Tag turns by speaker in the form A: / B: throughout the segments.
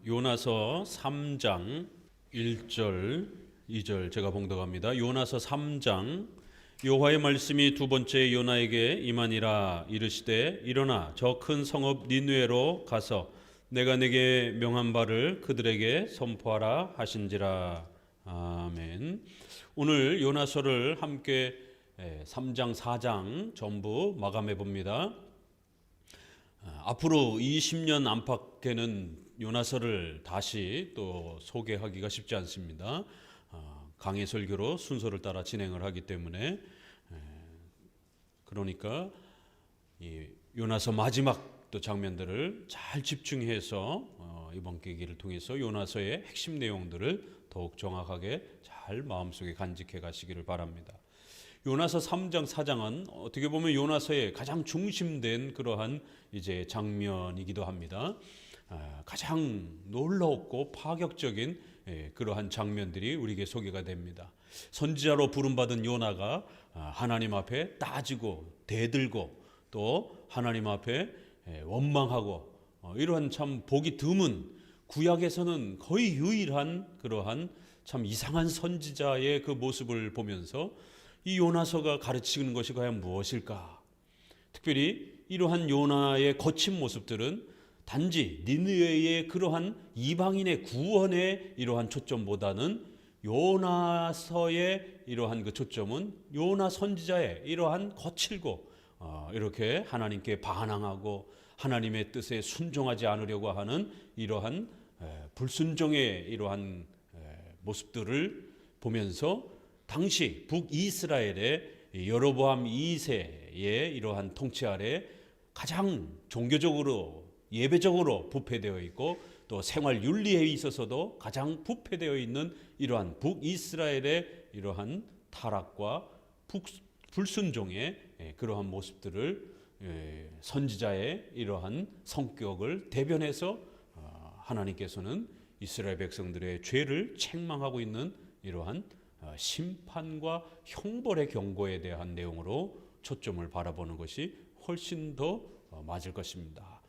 A: 요나서 3장 1절 2절 제가 봉독합니다. 요나서 3장 여호와의 말씀이 두 번째 요나에게 임하니라. 이르시되 일어나 저 큰 성읍 니느웨로 가서 내가 내게 명한 바를 그들에게 선포하라 하신지라. 아멘. 오늘 요나서를 함께 3장 4장 전부 마감해 봅니다. 앞으로 20년 안팎에는 요나서를 다시 또 소개하기가 쉽지 않습니다. 강해 설교로 순서를 따라 진행을 하기 때문에, 그러니까 이 요나서 마지막 또 장면들을 잘 집중해서 이번 계기를 통해서 요나서의 핵심 내용들을 더욱 정확하게 잘 마음속에 간직해 가시기를 바랍니다. 요나서 3장 4장은 어떻게 보면 요나서의 가장 중심된 그러한 이제 장면이기도 합니다. 가장 놀라웠고 파격적인 그러한 장면들이 우리에게 소개가 됩니다. 선지자로 부름받은 요나가 하나님 앞에 따지고 대들고 또 하나님 앞에 원망하고 이러한 참 보기 드문, 구약에서는 거의 유일한 그러한 참 이상한 선지자의 그 모습을 보면서 이 요나서가 가르치는 것이 과연 무엇일까? 특별히 이러한 요나의 거친 모습들은 단지 니느웨의 그러한 이방인의 구원의 이러한 초점보다는 요나서의 이러한 그 초점은 요나 선지자의 이러한 거칠고 이렇게 하나님께 반항하고 하나님의 뜻에 순종하지 않으려고 하는 이러한 불순종의 이러한 모습들을 보면서 당시 북이스라엘의 여로보암 2세의 이러한 통치 아래 가장 종교적으로 예배적으로 부패되어 있고 또 생활 윤리에 있어서도 가장 부패되어 있는 이러한 북이스라엘의 이러한 타락과 불순종의 그러한 모습들을 선지자의 이러한 성격을 대변해서 하나님께서는 이스라엘 백성들의 죄를 책망하고 있는 이러한 심판과 형벌의 경고에 대한 내용으로 초점을 바라보는 것이 훨씬 더 맞을 것입니다.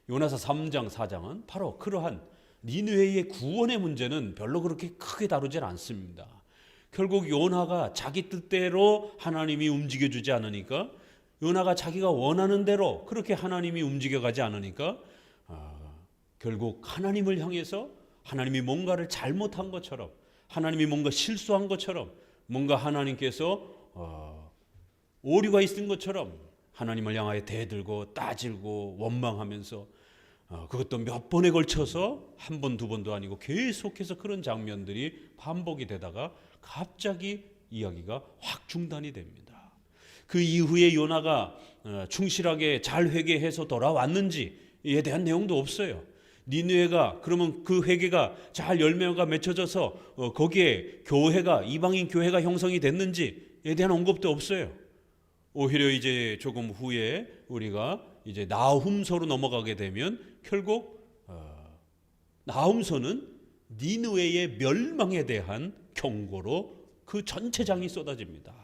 A: 요나서 3장 4장은 바로 그러한 니느웨의 구원의 문제는 별로 그렇게 크게 다루질 않습니다. 결국 요나가 자기 뜻대로 하나님이 움직여주지 않으니까, 요나가 자기가 원하는 대로 그렇게 하나님이 움직여가지 않으니까 결국 하나님을 향해서 하나님이 뭔가를 잘못한 것처럼, 하나님이 뭔가 실수한 것처럼, 뭔가 하나님께서 오류가 있은 것처럼 하나님을 향하여 대들고 따지고 원망하면서 그것도 몇 번에 걸쳐서 한 번, 두 번도 아니고 계속해서 그런 장면들이 반복이 되다가 갑자기 이야기가 확 중단이 됩니다. 그 이후에 요나가 충실하게 잘 회개해서 돌아왔는지에 대한 내용도 없어요. 니느웨가 그러면 그 회개가 잘 열매가 맺혀져서 거기에 교회가, 이방인 교회가 형성이 됐는지에 대한 언급도 없어요. 오히려 이제 조금 후에 우리가 이제 나훔서로 넘어가게 되면 결국 나훔서는 니느웨의 멸망에 대한 경고로 그 전체 장이 쏟아집니다.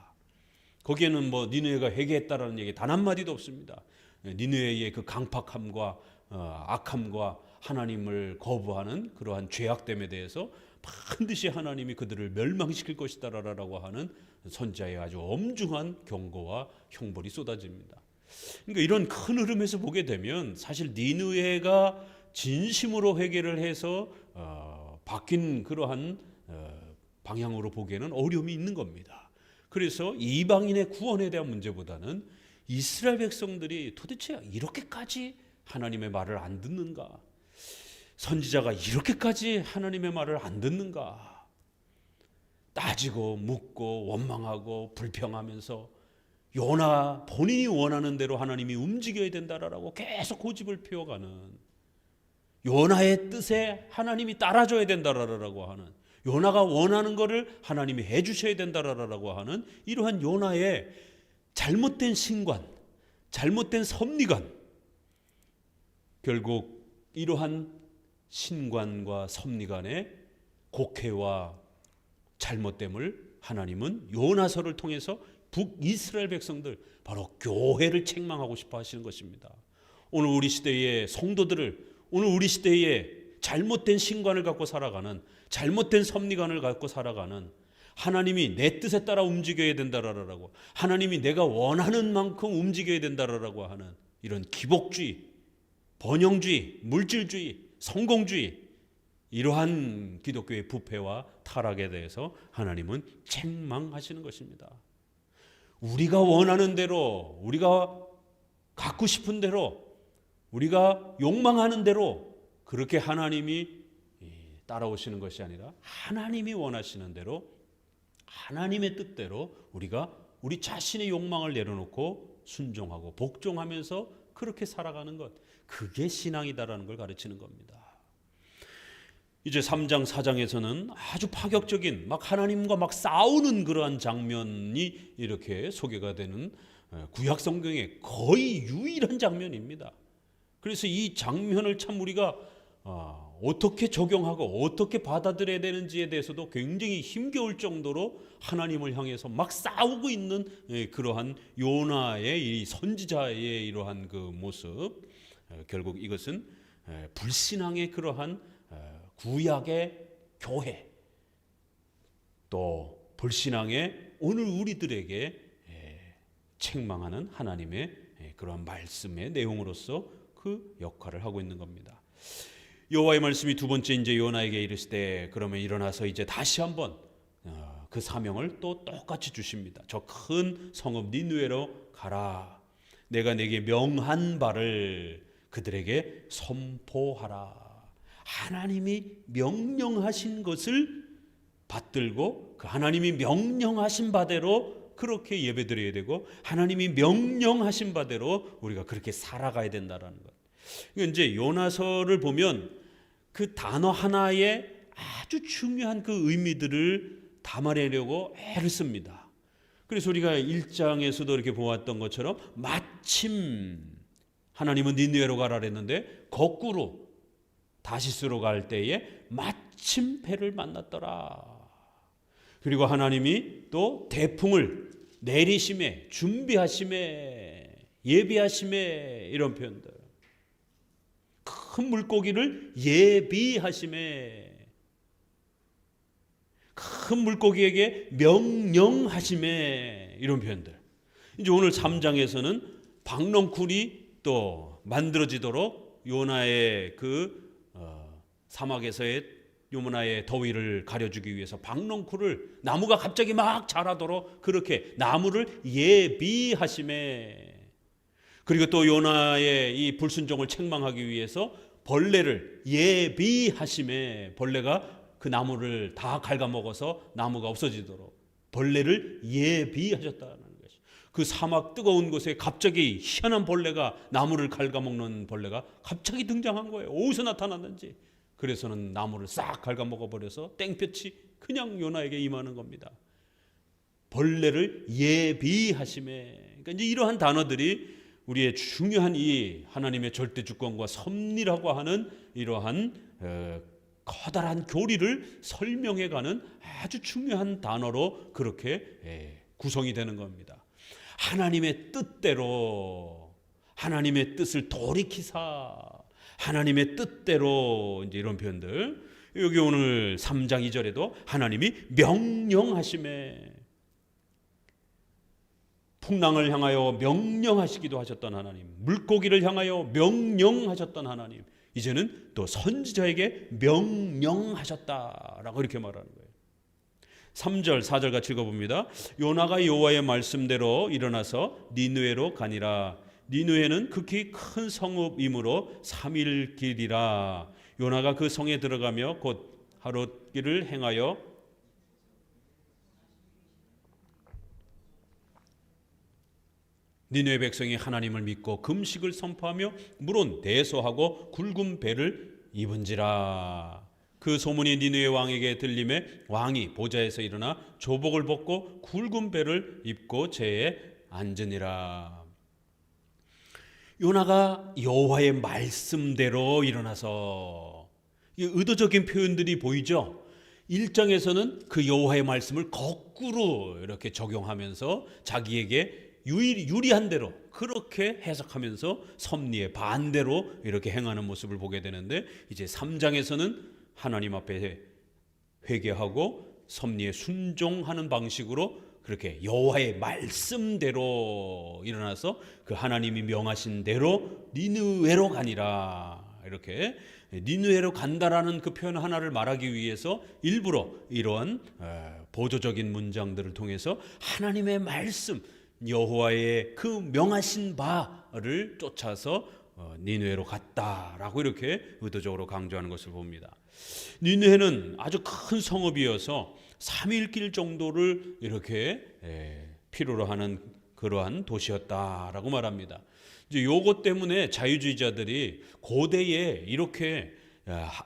A: 거기에는 뭐 니느웨가 회개했다라는 얘기 단 한마디도 없습니다. 니느웨의 그 강팍함과 악함과 하나님을 거부하는 그러한 죄악됨에 대해서 반드시 하나님이 그들을 멸망시킬 것이다라고 하는 선지자의 아주 엄중한 경고와 형벌이 쏟아집니다. 그러니까 이런 큰 흐름에서 보게 되면 사실 니느웨가 진심으로 회개를 해서 바뀐 그러한 방향으로 보기에는 어려움이 있는 겁니다. 그래서 이방인의 구원에 대한 문제보다는 이스라엘 백성들이 도대체 이렇게까지 하나님의 말을 안 듣는가? 선지자가 이렇게까지 하나님의 말을 안 듣는가? 따지고 묻고 원망하고 불평하면서 요나 본인이 원하는 대로 하나님이 움직여야 된다라고 계속 고집을 피워가는, 요나의 뜻에 하나님이 따라줘야 된다라고 하는, 요나가 원하는 것을 하나님이 해주셔야 된다라고 하는 이러한 요나의 잘못된 신관, 잘못된 섭리관, 결국 이러한 신관과 섭리관의 곡해와 잘못됨을 하나님은 요나서를 통해서 북이스라엘 백성들, 바로 교회를 책망하고 싶어 하시는 것입니다. 오늘 우리 시대의 성도들을, 오늘 우리 시대의 잘못된 신관을 갖고 살아가는, 잘못된 섭리관을 갖고 살아가는, 하나님이 내 뜻에 따라 움직여야 된다라고, 하나님이 내가 원하는 만큼 움직여야 된다라고 하는 이런 기복주의, 번영주의, 물질주의, 성공주의, 이러한 기독교의 부패와 타락에 대해서 하나님은 책망하시는 것입니다. 우리가 원하는 대로, 우리가 갖고 싶은 대로, 우리가 욕망하는 대로 그렇게 하나님이 따라오시는 것이 아니라 하나님이 원하시는 대로, 하나님의 뜻대로 우리가 우리 자신의 욕망을 내려놓고 순종하고 복종하면서 그렇게 살아가는 것, 그게 신앙이다라는 걸 가르치는 겁니다. 이제 3장 4장에서는 아주 파격적인 막 하나님과 막 싸우는 그러한 장면이 이렇게 소개가 되는 구약 성경의 거의 유일한 장면입니다. 그래서 이 장면을 참 우리가 어떻게 적용하고 어떻게 받아들여야 되는지에 대해서도 굉장히 힘겨울 정도로 하나님을 향해서 막 싸우고 있는 그러한 요나의 이 선지자의 이러한 그 모습, 결국 이것은 불신앙의 그러한 구약의 교회, 또 불신앙의 오늘 우리들에게 책망하는 하나님의 그러한 말씀의 내용으로서 그 역할을 하고 있는 겁니다. 여호와의 말씀이 두 번째 이제 요나에게 이르시되 그러면 일어나서 이제 다시 한번 그 사명을 또 똑같이 주십니다. 저 큰 성읍 니느웨로 가라. 내가 내게 명한 바를 그들에게 선포하라. 하나님이 명령하신 것을 받들고 그 하나님이 명령하신 바대로 그렇게 예배드려야 되고, 하나님이 명령하신 바대로 우리가 그렇게 살아가야 된다라는 것. 이제 요나서를 보면 그 단어 하나에 아주 중요한 그 의미들을 담아내려고 애를 씁니다. 그래서 우리가 1장에서도 이렇게 보았던 것처럼 마침 하나님은 니느웨로 가라 그랬는데 거꾸로 다시스로 갈 때에 마침 배를 만났더라. 그리고 하나님이 또 대풍을 내리심에, 준비하심에, 예비하심에, 이런 표현들. 큰 물고기를 예비하심에, 큰 물고기에게 명령하심에, 이런 표현들. 이제 오늘 3장에서는 박넝쿨이 또 만들어지도록 요나의 그 사막에서의 요나의 더위를 가려주기 위해서 박넝쿨을, 나무가 갑자기 막 자라도록 그렇게 나무를 예비하심에, 그리고 또 요나의 이 불순종을 책망하기 위해서 벌레를 예비하심에, 벌레가 그 나무를 다 갉아먹어서 나무가 없어지도록 벌레를 예비하셨다는 것이. 그 사막 뜨거운 곳에 갑자기 희한한 벌레가, 나무를 갉아먹는 벌레가 갑자기 등장한 거예요. 어디서 나타났는지. 그래서는 나무를 싹 갉아먹어버려서 땡볕이 그냥 요나에게 임하는 겁니다. 벌레를 예비하심에. 그러니까 이제 이러한 단어들이 우리의 중요한 이 하나님의 절대 주권과 섭리라고 하는 이러한 커다란 교리를 설명해가는 아주 중요한 단어로 그렇게 구성이 되는 겁니다. 하나님의 뜻대로, 하나님의 뜻을 돌이키사, 하나님의 뜻대로, 이제 이런 표현들. 여기 오늘 3장 2절에도 하나님이 명령하심에, 풍랑을 향하여 명령하시기도 하셨던 하나님, 물고기를 향하여 명령하셨던 하나님, 이제는 또 선지자에게 명령하셨다라고 이렇게 말하는 거예요. 3절 4절 같이 읽어봅니다. 요나가 여호와의 말씀대로 일어나서 니느웨로 가니라. 니느웨는 극히 큰 성읍이므로 3일 길이라. 요나가 그 성에 들어가며 곧 하룻길을 행하여 니느웨 백성이 하나님을 믿고 금식을 선포하며 물은 대소하고 굵은 배를 입은지라. 그 소문이 니느웨 왕에게 들림에 왕이 보좌에서 일어나 조복을 벗고 굵은 배를 입고 제에 앉으니라. 요나가 여호와의 말씀대로 일어나서, 의도적인 표현들이 보이죠. 1장에서는 그 여호와의 말씀을 거꾸로 이렇게 적용하면서 자기에게 유리한 대로 그렇게 해석하면서 섭리의 반대로 이렇게 행하는 모습을 보게 되는데, 이제 3장에서는 하나님 앞에 회개하고 섭리에 순종하는 방식으로 그렇게 여호와의 말씀대로 일어나서 그 하나님이 명하신 대로 니느웨로 가니라, 이렇게 니느웨로 간다라는 그 표현 하나를 말하기 위해서 일부러 이러한 보조적인 문장들을 통해서 하나님의 말씀, 여호와의 그 명하신 바를 쫓아서 니느웨로 갔다라고 이렇게 의도적으로 강조하는 것을 봅니다. 니느웨는 아주 큰 성읍이어서 3일길 정도를 이렇게 필요로 하는 그러한 도시였다라고 말합니다. 이제 요것 때문에 자유주의자들이 고대에 이렇게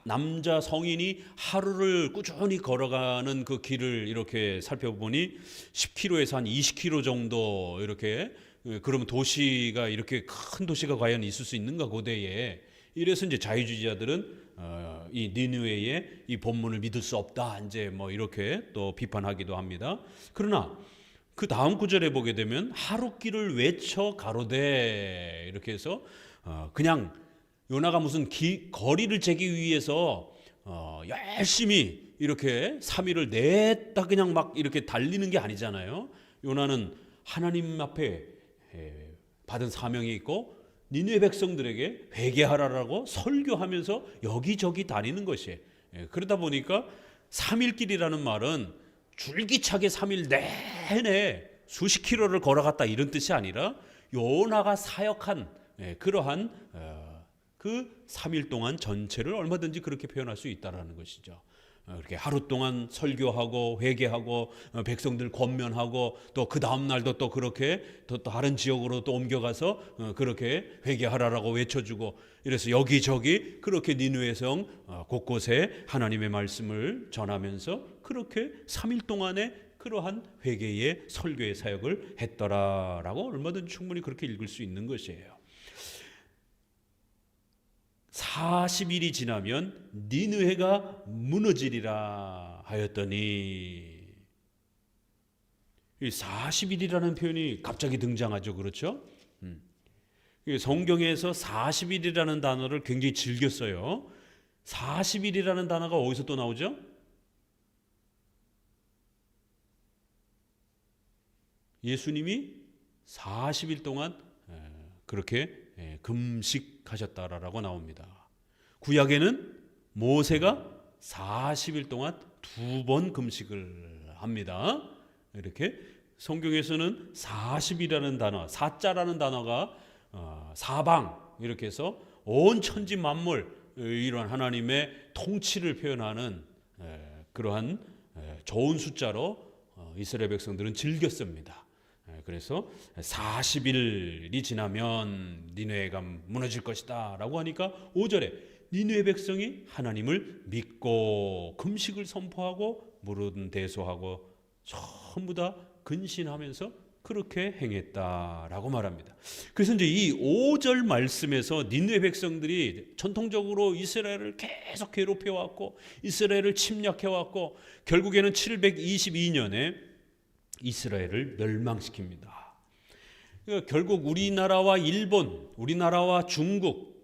A: 남자 성인이 하루를 꾸준히 걸어가는 그 길을 이렇게 살펴보니 10km에서 한 20km 정도, 이렇게 그러면 도시가 이렇게 큰 도시가 과연 있을 수 있는가 고대에. 이래서 이제 자유주의자들은 이 니느웨의 이 본문을 믿을 수 없다, 이제 뭐 이렇게 또 비판하기도 합니다. 그러나 그 다음 구절에 보게 되면 하루길을 외쳐 가로되, 이렇게 해서 그냥 요나가 무슨 거리를 재기 위해서 열심히 이렇게 3일을 냈다 그냥 막 이렇게 달리는 게 아니잖아요. 요나는 하나님 앞에 받은 사명이 있고 니느웨 백성들에게 회개하라라고 설교하면서 여기저기 다니는 것이에요. 그러다 보니까 3일길이라는 말은 줄기차게 3일 내내 수십 킬로를 걸어갔다 이런 뜻이 아니라 요나가 사역한 그러한 그 3일 동안 전체를 얼마든지 그렇게 표현할 수 있다라는 것이죠. 이렇게 하루 동안 설교하고 회개하고 백성들 권면하고 또 그 다음 날도 또 그렇게 또 다른 지역으로 또 옮겨가서 그렇게 회개하라라고 외쳐주고, 이래서 여기저기 그렇게 니느웨 성 곳곳에 하나님의 말씀을 전하면서 그렇게 3일 동안에 그러한 회개의 설교의 사역을 했더라라고 얼마든지 충분히 그렇게 읽을 수 있는 것이에요. 40일이 지나면 니느웨가 무너지리라 하였더니, 이 40일이라는 표현이 갑자기 등장하죠. 그렇죠? 성경에서 40일이라는 단어를 굉장히 즐겨 써요. 40일이라는 단어가 어디서 또 나오죠? 예수님이 40일 동안 그렇게 금식하셨다라고 나옵니다. 구약에는 모세가 40일 동안 2번 금식을 합니다. 이렇게 성경에서는 40이라는 단어, 사자라는 단어가 사방, 이렇게 해서 온 천지 만물, 이런 하나님의 통치를 표현하는 그러한 좋은 숫자로 이스라엘 백성들은 즐겼습니다. 그래서 40일이 지나면 니느웨가 무너질 것이다 라고 하니까 5절에 니느웨 백성이 하나님을 믿고 금식을 선포하고 무릎 대소하고 전부 다 근신하면서 그렇게 행했다라고 말합니다. 그래서 이제 이 5절 말씀에서 니느웨 백성들이 전통적으로 이스라엘을 계속 괴롭혀왔고 이스라엘을 침략해왔고 결국에는 722년에 이스라엘을 멸망시킵니다. 그러니까 결국 우리나라와 일본, 우리나라와 중국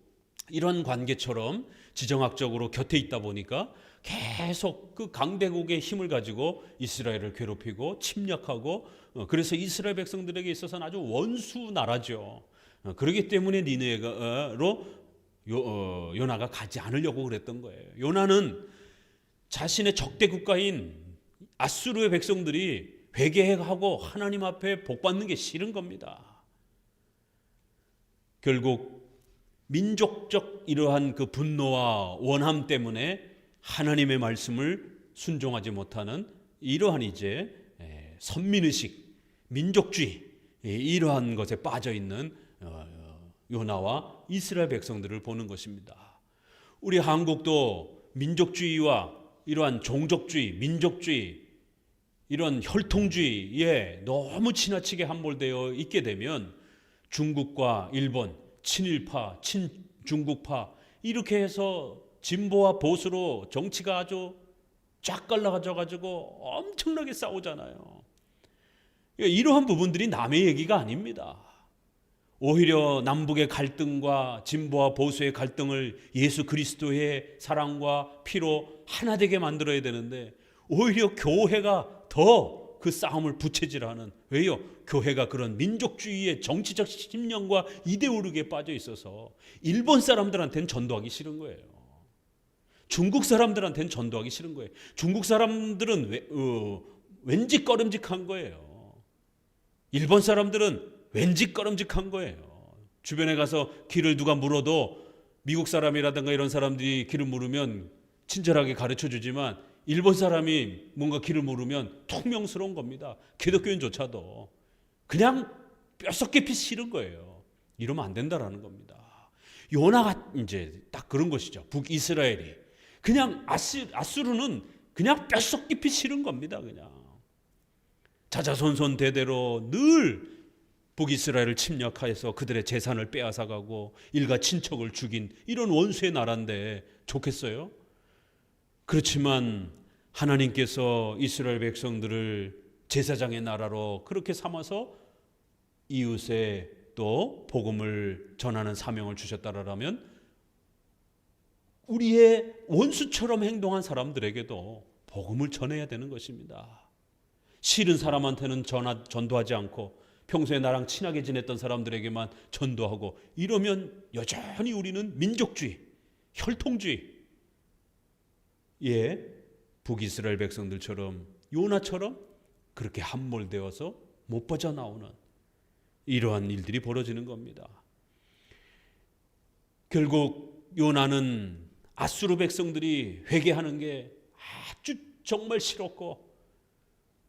A: 이런 관계처럼 지정학적으로 곁에 있다 보니까 계속 그 강대국의 힘을 가지고 이스라엘을 괴롭히고 침략하고, 그래서 이스라엘 백성들에게 있어서는 아주 원수 나라죠. 그렇기 때문에 니느웨로 요나가 가지 않으려고 그랬던 거예요. 요나는 자신의 적대 국가인 아수르의 백성들이 회개하고 하나님 앞에 복받는 게 싫은 겁니다. 결국 민족적 이러한 그 분노와 원함 때문에 하나님의 말씀을 순종하지 못하는 이러한 이제 선민의식, 민족주의, 이러한 것에 빠져 있는 요나와 이스라엘 백성들을 보는 것입니다. 우리 한국도 민족주의와 이러한 종족주의, 민족주의, 이런 혈통주의에 너무 지나치게 함몰되어 있게 되면 중국과 일본, 친일파, 친중국파 이렇게 해서 진보와 보수로 정치가 아주 쫙 갈라져 가지고 엄청나게 싸우잖아요. 이러한 부분들이 남의 얘기가 아닙니다. 오히려 남북의 갈등과 진보와 보수의 갈등을 예수 그리스도의 사랑과 피로 하나 되게 만들어야 되는데 오히려 교회가 더 그 싸움을 부채질하는, 왜요? 교회가 그런 민족주의의 정치적 심령과 이데올로기에 빠져 있어서 일본 사람들한테는 전도하기 싫은 거예요. 중국 사람들한테는 전도하기 싫은 거예요. 중국 사람들은 왠지 꺼름직한 거예요. 일본 사람들은 왠지 꺼름직한 거예요. 주변에 가서 길을 누가 물어도 미국 사람이라든가 이런 사람들이 길을 물으면 친절하게 가르쳐 주지만 일본 사람이 뭔가 길을 물으면 퉁명스러운 겁니다. 기독교인조차도 그냥 뼛속 깊이 싫은 거예요. 이러면 안 된다라는 겁니다. 요나가 이제 딱 그런 것이죠. 북이스라엘이 그냥 아수르는 그냥 뼛속 깊이 싫은 겁니다. 그냥 자자손손 대대로 늘 북이스라엘을 침략하여서 그들의 재산을 빼앗아가고 일가 친척을 죽인 이런 원수의 나라인데 좋겠어요? 그렇지만 하나님께서 이스라엘 백성들을 제사장의 나라로 그렇게 삼아서 이웃에 또 복음을 전하는 사명을 주셨다라면 우리의 원수처럼 행동한 사람들에게도 복음을 전해야 되는 것입니다. 싫은 사람한테는 전도하지 않고 평소에 나랑 친하게 지냈던 사람들에게만 전도하고 이러면 여전히 우리는 민족주의, 혈통주의, 북이스라엘 백성들처럼 요나처럼 그렇게 함몰되어서 못 빠져나오는 이러한 일들이 벌어지는 겁니다. 결국 요나는 아수르 백성들이 회개하는 게 아주 정말 싫었고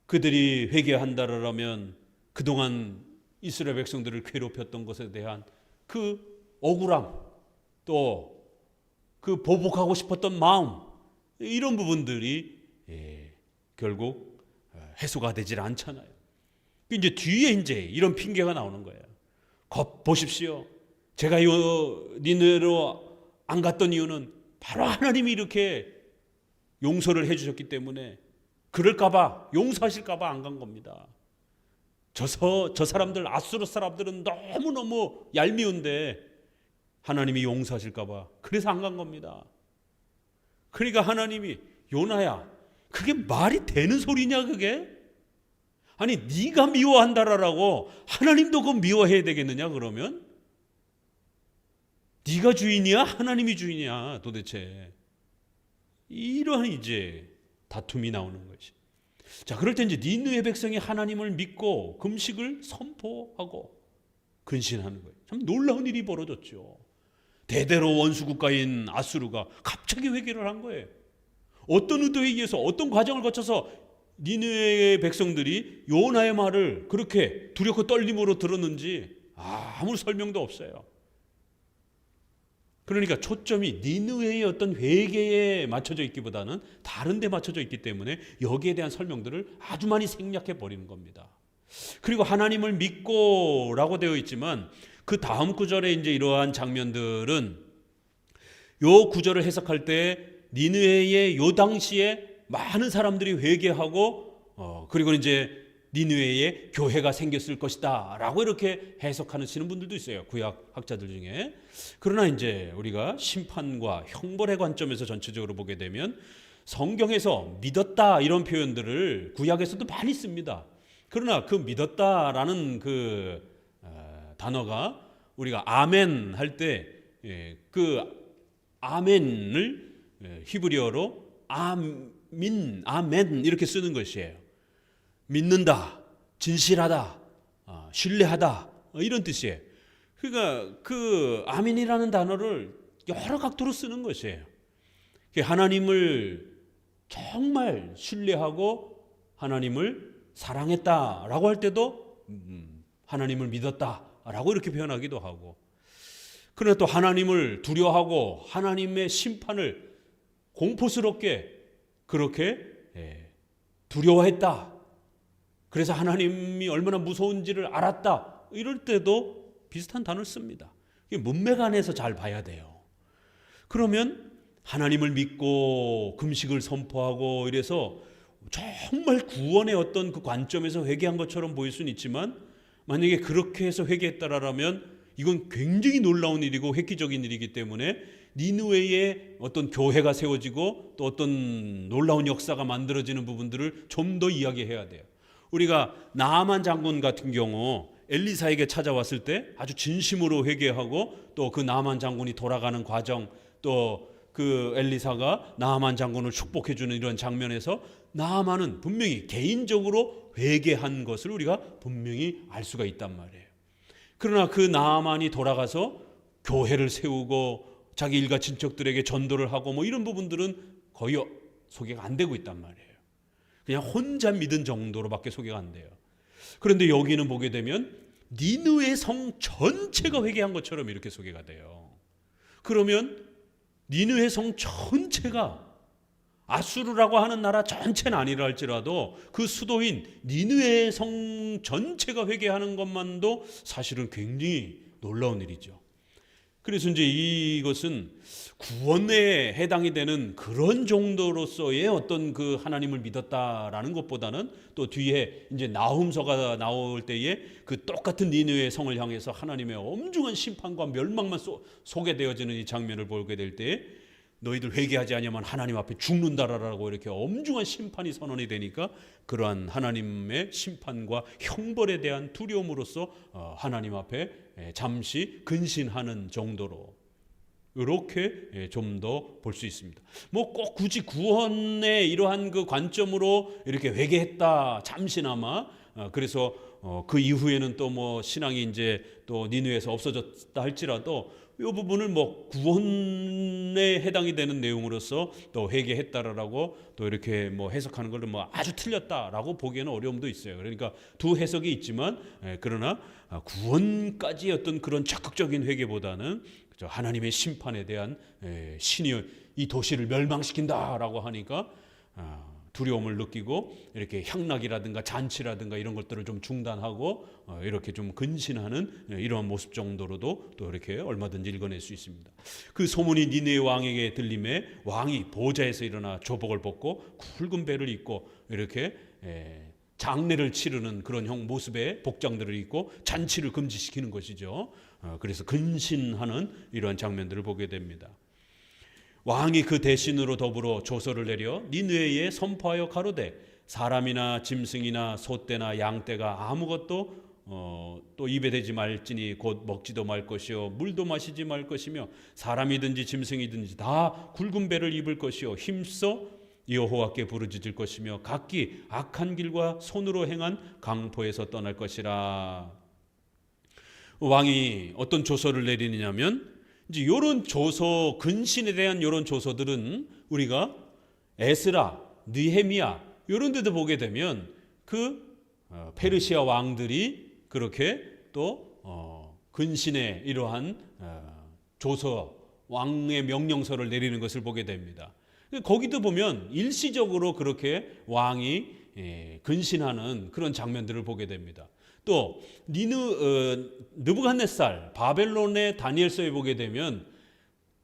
A: 그들이 회개한다라면 그동안 이스라엘 백성들을 괴롭혔던 것에 대한 그 억울함 또 그 보복하고 싶었던 마음 이런 부분들이 결국 해소가 되질 않잖아요. 이제 뒤에 이제 이런 핑계가 나오는 거예요. 보십시오. 제가 니네로 안 갔던 이유는 바로 하나님이 이렇게 용서를 해주셨기 때문에 그럴까봐 용서하실까봐 안 간 겁니다. 저 사람들 아수르 사람들은 너무너무 얄미운데 하나님이 용서하실까봐 그래서 안 간 겁니다. 그러니까 하나님이 요나야 그게 말이 되는 소리냐 그게? 아니 네가 미워한다라고 하나님도 그거 미워해야 되겠느냐 그러면? 네가 주인이야? 하나님이 주인이야 도대체? 이러한 이제 다툼이 나오는 것이. 자 그럴 때 이제 니느웨 백성이 하나님을 믿고 금식을 선포하고 근신하는 거예요. 참 놀라운 일이 벌어졌죠. 대대로 원수 국가인 아수르가 갑자기 회개를 한 거예요. 어떤 의도에 의해서 어떤 과정을 거쳐서 니느웨의 백성들이 요나의 말을 그렇게 두렵고 떨림으로 들었는지 아무 설명도 없어요. 그러니까 초점이 니느웨의 어떤 회개에 맞춰져 있기보다는 다른 데 맞춰져 있기 때문에 여기에 대한 설명들을 아주 많이 생략해 버리는 겁니다. 그리고 하나님을 믿고라고 되어 있지만 그 다음 구절에 이제 이러한 장면들은 요 구절을 해석할 때 니느웨의 요 당시에 많은 사람들이 회개하고 그리고 이제 니느웨에 교회가 생겼을 것이다 라고 이렇게 해석하시는 분들도 있어요. 구약 학자들 중에. 그러나 이제 우리가 심판과 형벌의 관점에서 전체적으로 보게 되면 성경에서 믿었다 이런 표현들을 구약에서도 많이 씁니다. 그러나 그 믿었다라는 그 단어가 우리가 아멘 할 때 그 아멘을 히브리어로 아멘 이렇게 쓰는 것이에요. 믿는다, 진실하다, 신뢰하다 이런 뜻이에요. 그러니까 그 아멘이라는 단어를 여러 각도로 쓰는 것이에요. 하나님을 정말 신뢰하고 하나님을 사랑했다라고 할 때도 하나님을 믿었다라고 이렇게 표현하기도 하고, 그러나 또 하나님을 두려워하고 하나님의 심판을 공포스럽게 그렇게 두려워했다. 그래서 하나님이 얼마나 무서운지를 알았다. 이럴 때도 비슷한 단어를 씁니다. 이게 문맥안에서 잘 봐야 돼요. 그러면 하나님을 믿고 금식을 선포하고 이래서 정말 구원의 어떤 그 관점에서 회개한 것처럼 보일 수는 있지만, 만약에 그렇게 해서 회개했다라면 이건 굉장히 놀라운 일이고 획기적인 일이기 때문에 니느웨에 어떤 교회가 세워지고 또 어떤 놀라운 역사가 만들어지는 부분들을 좀 더 이야기해야 돼요. 우리가 나아만 장군 같은 경우 엘리사에게 찾아왔을 때 아주 진심으로 회개하고 또 그 나아만 장군이 돌아가는 과정, 또 그 엘리사가 나아만 장군을 축복해주는 이런 장면에서 나아만은 분명히 개인적으로 회개한 것을 우리가 분명히 알 수가 있단 말이에요. 그러나 그 나아만이 돌아가서 교회를 세우고 자기 일가 친척들에게 전도를 하고 뭐 이런 부분들은 거의 소개가 안 되고 있단 말이에요. 그냥 혼자 믿은 정도로밖에 소개가 안 돼요. 그런데 여기는 보게 되면 니느웨 성 전체가 회개한 것처럼 이렇게 소개가 돼요. 그러면 니느웨 성 전체가 아수르라고 하는 나라 전체는 아니라 할지라도 그 수도인 니느웨 성 전체가 회개하는 것만도 사실은 굉장히 놀라운 일이죠. 그래서 이제 이것은 구원에 해당이 되는 그런 정도로서의 어떤 그 하나님을 믿었다라는 것보다는 또 뒤에 이제 나훔서가 나올 때에 그 똑같은 니느웨 성을 향해서 하나님의 엄중한 심판과 멸망만 소개되어지는 이 장면을 보게 될 때에 너희들 회개하지 않으면 하나님 앞에 죽는다라고 이렇게 엄중한 심판이 선언이 되니까 그러한 하나님의 심판과 형벌에 대한 두려움으로써 하나님 앞에 잠시 근신하는 정도로 이렇게 좀 더 볼 수 있습니다. 뭐 꼭 굳이 구원의 이러한 그 관점으로 이렇게 회개했다 잠시나마 그래서 그 이후에는 또 뭐 신앙이 이제 또 니느웨에서 없어졌다 할지라도 이 부분을 뭐 구원에 해당이 되는 내용으로서 또 회개했다라고 또 이렇게 뭐 해석하는 걸 뭐 아주 틀렸다라고 보기에는 어려움도 있어요. 그러니까 두 해석이 있지만 그러나 구원까지 어떤 그런 적극적인 회개보다는 하나님의 심판에 대한 신이 이 도시를 멸망시킨다라고 하니까 두려움을 느끼고 이렇게 향락이라든가 잔치라든가 이런 것들을 좀 중단하고 이렇게 좀 근신하는 이러한 모습 정도로도 또 이렇게 얼마든지 읽어낼 수 있습니다. 그 소문이 니느웨 왕에게 들림에 왕이 보좌에서 일어나 조복을 벗고 굵은 배를 입고 이렇게 장례를 치르는 그런 모습의 복장들을 입고 잔치를 금지시키는 것이죠. 그래서 근신하는 이러한 장면들을 보게 됩니다. 왕이 그 대신으로 더불어 조서를 내려 니느웨에 선포하여 가로되 사람이나 짐승이나 소떼나 양떼가 아무것도 또 입에 대지 말지니 곧 먹지도 말 것이요 물도 마시지 말 것이며 사람이든지 짐승이든지 다 굵은 배를 입을 것이요 힘써 여호와께 부르짖을 것이며 각기 악한 길과 손으로 행한 강포에서 떠날 것이라. 왕이 어떤 조서를 내리느냐면 이제 이런 조서, 근신에 대한 이런 조서들은 우리가 에스라, 느헤미야 이런 데도 보게 되면 그 페르시아 왕들이 그렇게 또 근신의 이러한 조서, 왕의 명령서를 내리는 것을 보게 됩니다. 거기도 보면 일시적으로 그렇게 왕이 근신하는 그런 장면들을 보게 됩니다. 또 느부갓네살 바벨론의 다니엘서에 보게 되면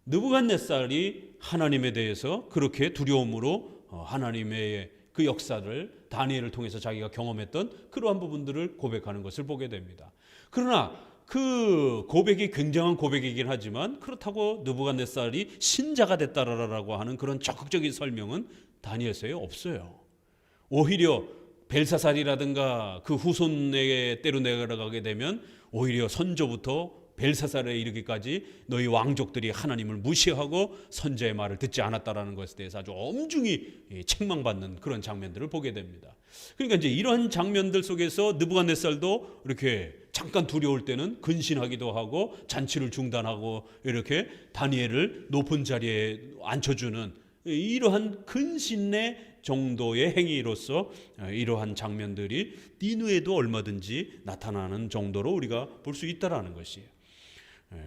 A: 느부갓네살이 하나님에 대해서 그렇게 두려움으로 하나님의 그 역사를 다니엘을 통해서 자기가 경험했던 그러한 부분들을 고백하는 것을 보게 됩니다. 그러나 그 고백이 굉장한 고백이긴 하지만 그렇다고 느부갓네살이 신자가 됐다라고 하는 그런 적극적인 설명은 다니엘서에 없어요. 오히려 벨사살이라든가 그 후손에게 때로 내려가게 되면 오히려 선조부터 벨사살에 이르기까지 너희 왕족들이 하나님을 무시하고 선자의 말을 듣지 않았다라는 것에 대해서 아주 엄중히 책망받는 그런 장면들을 보게 됩니다. 그러니까 이제 이런 장면들 속에서 느부갓네살도 이렇게 잠깐 두려울 때는 근신하기도 하고 잔치를 중단하고 이렇게 다니엘을 높은 자리에 앉혀주는 이러한 근신의 정도의 행위로서 이러한 장면들이 니느웨에도 얼마든지 나타나는 정도로 우리가 볼 수 있다라는 것이에요.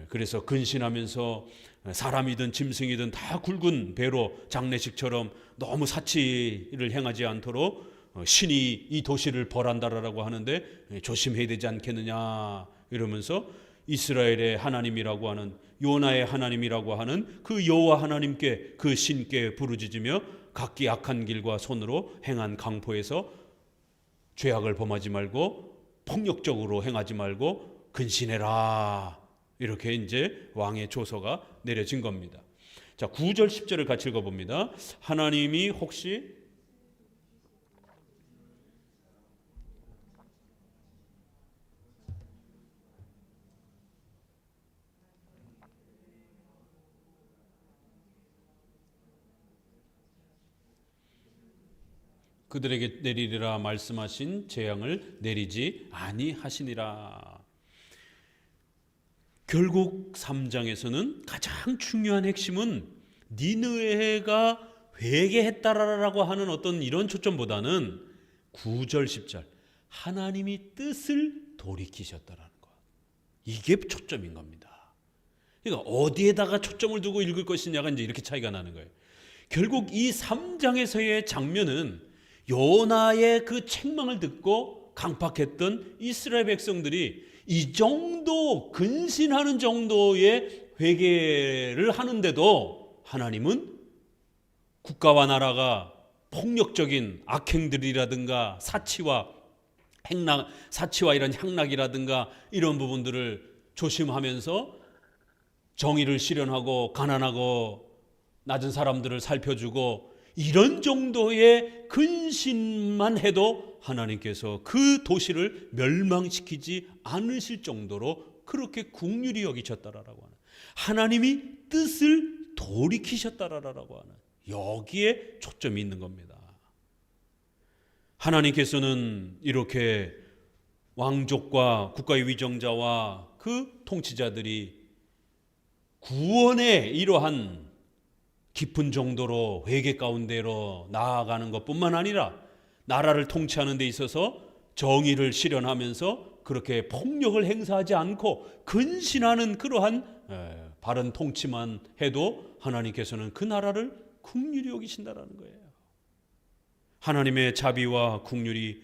A: 그래서 근신하면서 사람이든 짐승이든 다 굵은 배로 장례식처럼 너무 사치를 행하지 않도록 신이 이 도시를 벌한다라고 하는데 조심해야 되지 않겠느냐 이러면서 이스라엘의 하나님이라고 하는 요나의 하나님이라고 하는 그 여호와 하나님께 그 신께 부르짖으며 각기 악한 길과 손으로 행한 강포에서 죄악을 범하지 말고 폭력적으로 행하지 말고 근신해라. 이렇게 이제 왕의 조서가 내려진 겁니다. 자, 9절 10절을 같이 읽어봅니다. 하나님이 혹시 그들에게 내리리라 말씀하신 재앙을 내리지 아니하시니라. 결국 3장에서는 가장 중요한 핵심은 니느웨가 회개했다라고 하는 어떤 이런 초점보다는 9절 10절 하나님이 뜻을 돌이키셨다라는 것, 이게 초점인 겁니다. 그러니까 어디에다가 초점을 두고 읽을 것이냐가 이제 이렇게 차이가 나는 거예요. 결국 이 3장에서의 장면은 요나의 그 책망을 듣고 강팍했던 이스라엘 백성들이 이 정도 근신하는 정도의 회개를 하는데도 하나님은 국가와 나라가 폭력적인 악행들이라든가 사치와 이런 향락이라든가 이런 부분들을 조심하면서 정의를 실현하고 가난하고 낮은 사람들을 살펴주고 이런 정도의 근신만 해도 하나님께서 그 도시를 멸망시키지 않으실 정도로 그렇게 긍휼히 여기셨다라고 하는, 하나님이 뜻을 돌이키셨다라고 하는, 여기에 초점이 있는 겁니다. 하나님께서는 이렇게 왕족과 국가의 위정자와 그 통치자들이 구원의 이러한 깊은 정도로 회개 가운데로 나아가는 것뿐만 아니라 나라를 통치하는 데 있어서 정의를 실현하면서 그렇게 폭력을 행사하지 않고 근신하는 그러한 바른 통치만 해도 하나님께서는 그 나라를 긍휼히 여기신다라는 거예요. 하나님의 자비와 긍휼이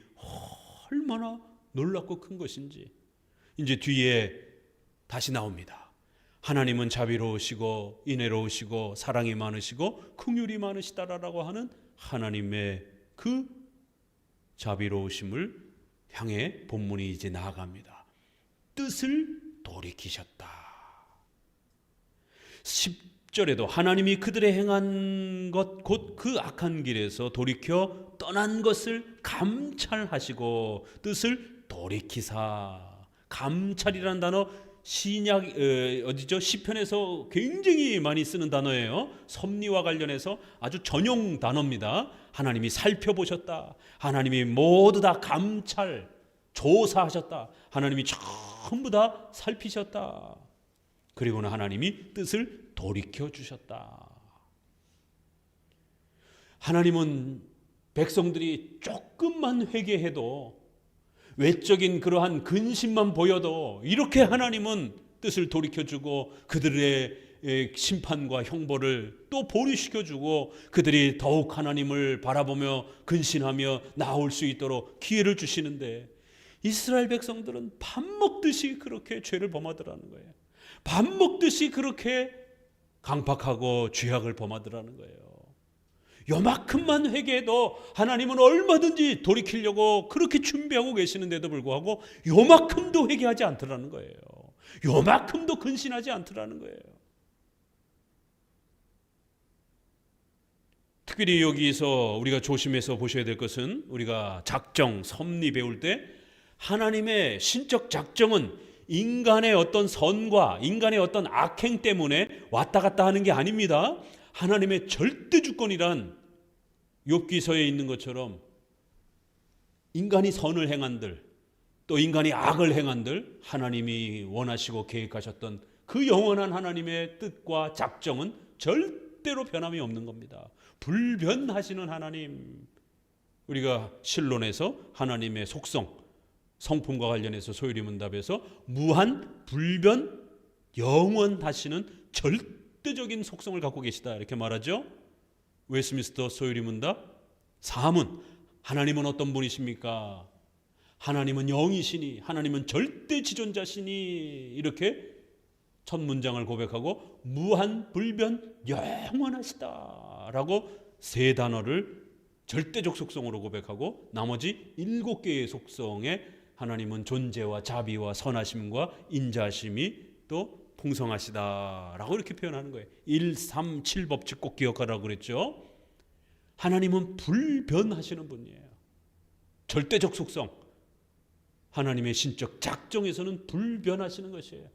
A: 얼마나 놀랍고 큰 것인지 이제 뒤에 다시 나옵니다. 하나님은 자비로우시고 인애로우시고 사랑이 많으시고 긍휼이 많으시다라고 하는 하나님의 그 자비로우심을 향해 본문이 이제 나아갑니다. 뜻을 돌이키셨다. 10절에도 하나님이 그들의 행한 것 곧 그 악한 길에서 돌이켜 떠난 것을 감찰하시고 뜻을 돌이키사. 감찰이라는 단어 신약 시편에서 굉장히 많이 쓰는 단어예요. 섭리와 관련해서 아주 전용 단어입니다. 하나님이 살펴보셨다. 하나님이 모두 다 감찰, 조사하셨다. 하나님이 전부 다 살피셨다. 그리고는 하나님이 뜻을 돌이켜 주셨다. 하나님은 백성들이 조금만 회개해도, 외적인 그러한 근심만 보여도 이렇게 하나님은 뜻을 돌이켜주고 그들의 심판과 형벌을 또 보류시켜주고 그들이 더욱 하나님을 바라보며 근신하며 나올 수 있도록 기회를 주시는데, 이스라엘 백성들은 밥 먹듯이 그렇게 죄를 범하더라는 거예요. 밥 먹듯이 그렇게 강팍하고 죄악을 범하더라는 거예요. 요만큼만 회개해도 하나님은 얼마든지 돌이키려고 그렇게 준비하고 계시는데도 불구하고 요만큼도 회개하지 않더라는 거예요. 요만큼도 근신하지 않더라는 거예요. 특별히 여기서 우리가 조심해서 보셔야 될 것은, 우리가 작정, 섭리 배울 때 하나님의 신적 작정은 인간의 어떤 선과 인간의 어떤 악행 때문에 왔다 갔다 하는 게 아닙니다. 하나님의 절대 주권이란 욥기서에 있는 것처럼 인간이 선을 행한들 또 인간이 악을 행한들 하나님이 원하시고 계획하셨던 그 영원한 하나님의 뜻과 작정은 절대로 변함이 없는 겁니다. 불변하시는 하나님, 우리가 신론에서 하나님의 속성, 성품과 관련해서 소요리 문답에서 무한, 불변, 영원하시는 절대적인 속성을 갖고 계시다 이렇게 말하죠. 웨스민스터 소요리 문답 4문, 하나님은 어떤 분이십니까? 하나님은 영이시니, 하나님은 절대 지존자시니, 이렇게 첫 문장을 고백하고 무한, 불변, 영원하시다라고 세 단어를 절대적 속성으로 고백하고 나머지 7개의 속성에 하나님은 존재와 자비와 선하심과 인자하심이 또 풍성하시다라고 이렇게 표현하는 거예요. 1, 3, 7 법칙 꼭 기억하라고 그랬죠. 하나님은 불변하시는 분이에요. 절대적 속성, 하나님의 신적 작정에서는 불변하시는 것이에요.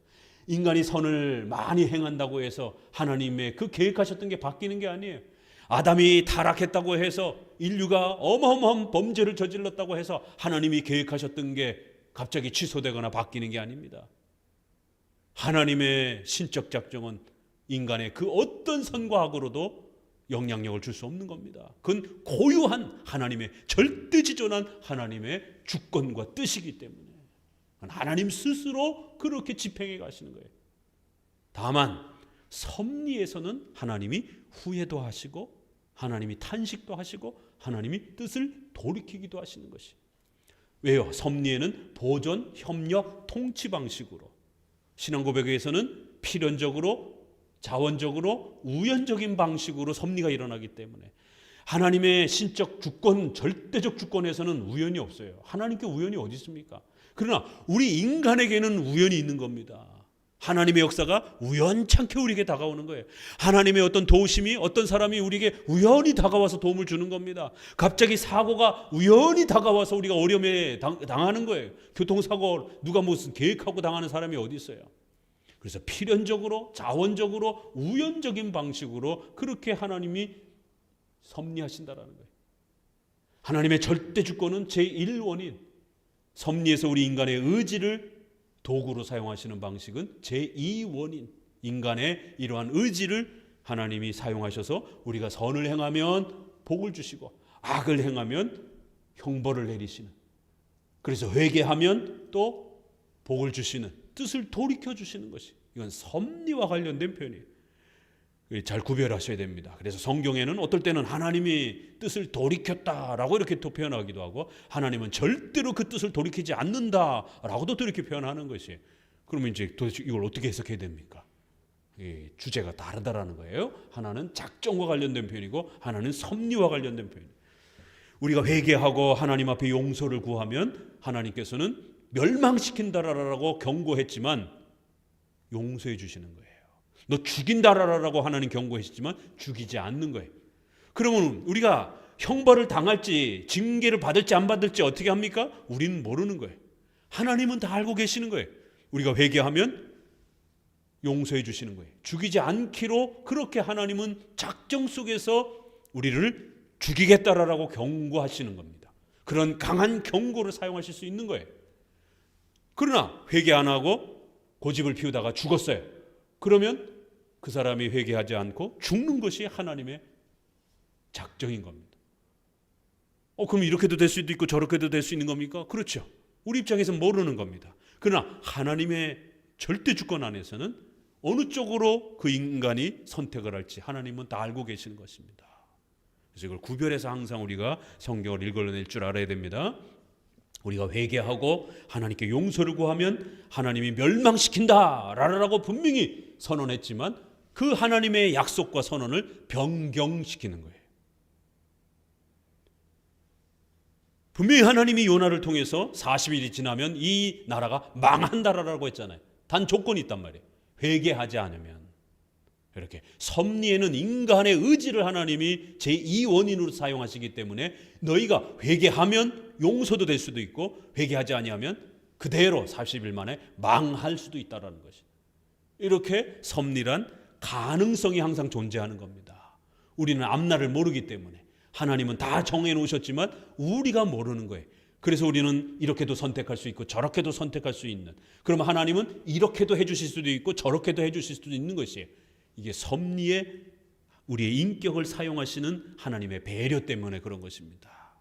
A: 인간이 선을 많이 행한다고 해서 하나님의 그 계획하셨던 게 바뀌는 게 아니에요. 아담이 타락했다고 해서 인류가 어마어마한 범죄를 저질렀다고 해서 하나님이 계획하셨던 게 갑자기 취소되거나 바뀌는 게 아닙니다. 하나님의 신적 작정은 인간의 그 어떤 선과 악으로도 영향력을 줄 수 없는 겁니다. 그건 고유한 하나님의 절대지존한 하나님의 주권과 뜻이기 때문에 하나님 스스로 그렇게 집행해 가시는 거예요. 다만 섭리에서는 하나님이 후회도 하시고 하나님이 탄식도 하시고 하나님이 뜻을 돌이키기도 하시는 것이. 왜요? 섭리에는 보존, 협력, 통치 방식으로, 신앙 고백에서는 필연적으로, 자원적으로, 우연적인 방식으로 섭리가 일어나기 때문에 하나님의 신적 주권, 절대적 주권에서는 우연이 없어요. 하나님께 우연이 어디 있습니까? 그러나 우리 인간에게는 우연이 있는 겁니다. 하나님의 역사가 우연찮게 우리에게 다가오는 거예요. 하나님의 어떤 도우심이 어떤 사람이 우리에게 우연히 다가와서 도움을 주는 겁니다. 갑자기 사고가 우연히 다가와서 우리가 어려움에 당하는 거예요. 교통사고 누가 무슨 계획하고 당하는 사람이 어디 있어요? 그래서 필연적으로, 자원적으로, 우연적인 방식으로 그렇게 하나님이 섭리하신다라는 거예요. 하나님의 절대 주권은 제1원인, 섭리에서 우리 인간의 의지를 도구로 사용하시는 방식은 제2원인, 인간의 이러한 의지를 하나님이 사용하셔서 우리가 선을 행하면 복을 주시고 악을 행하면 형벌을 내리시는, 그래서 회개하면 또 복을 주시는, 뜻을 돌이켜 주시는 것이, 이건 섭리와 관련된 표현이에요. 잘 구별하셔야 됩니다. 그래서 성경에는 어떨 때는 하나님이 뜻을 돌이켰다라고 이렇게 또 표현하기도 하고, 하나님은 절대로 그 뜻을 돌이키지 않는다라고도 또 이렇게 표현하는 것이에요. 그러면 이제 도대체 이걸 어떻게 해석해야 됩니까? 주제가 다르다라는 거예요. 하나는 작정과 관련된 표현이고 하나는 섭리와 관련된 표현이에요. 우리가 회개하고 하나님 앞에 용서를 구하면 하나님께서는 멸망시킨다라고 경고했지만 용서해 주시는 거예요. 너 죽인다라고 하나님 경고했지만 죽이지 않는 거예요. 그러면 우리가 형벌을 당할지 징계를 받을지 안 받을지 어떻게 합니까? 우리는 모르는 거예요. 하나님은 다 알고 계시는 거예요. 우리가 회개하면 용서해 주시는 거예요. 죽이지 않기로 그렇게 하나님은 작정 속에서 우리를 죽이겠다라고 경고하시는 겁니다. 그런 강한 경고를 사용하실 수 있는 거예요. 그러나 회개 안 하고 고집을 피우다가 죽었어요. 그러면 그 사람이 회개하지 않고 죽는 것이 하나님의 작정인 겁니다. 그럼 이렇게도 될 수도 있고 저렇게도 될 수 있는 겁니까? 그렇죠. 우리 입장에서는 모르는 겁니다. 그러나 하나님의 절대 주권 안에서는 어느 쪽으로 그 인간이 선택을 할지 하나님은 다 알고 계시는 것입니다. 그래서 이걸 구별해서 항상 우리가 성경을 읽어낼 줄 알아야 됩니다. 우리가 회개하고 하나님께 용서를 구하면 하나님이 멸망시킨다라고 분명히 선언했지만 그 하나님의 약속과 선언을 변경시키는 거예요. 분명히 하나님이 요나를 통해서 40일이 지나면 이 나라가 망한다라고 했잖아요. 단 조건이 있단 말이에요. 회개하지 않으면. 이렇게 섭리에는 인간의 의지를 하나님이 제2원인으로 사용하시기 때문에 너희가 회개하면 용서도 될 수도 있고 회개하지 아니하면 그대로 40일 만에 망할 수도 있다라는 것이. 이렇게 섭리란 가능성이 항상 존재하는 겁니다. 우리는 앞날을 모르기 때문에 하나님은 다 정해 놓으셨지만 우리가 모르는 거예요. 그래서 우리는 이렇게도 선택할 수 있고 저렇게도 선택할 수 있는, 그러면 하나님은 이렇게도 해주실 수도 있고 저렇게도 해주실 수도 있는 것이에요. 이게 섭리에 우리의 인격을 사용하시는 하나님의 배려 때문에 그런 것입니다.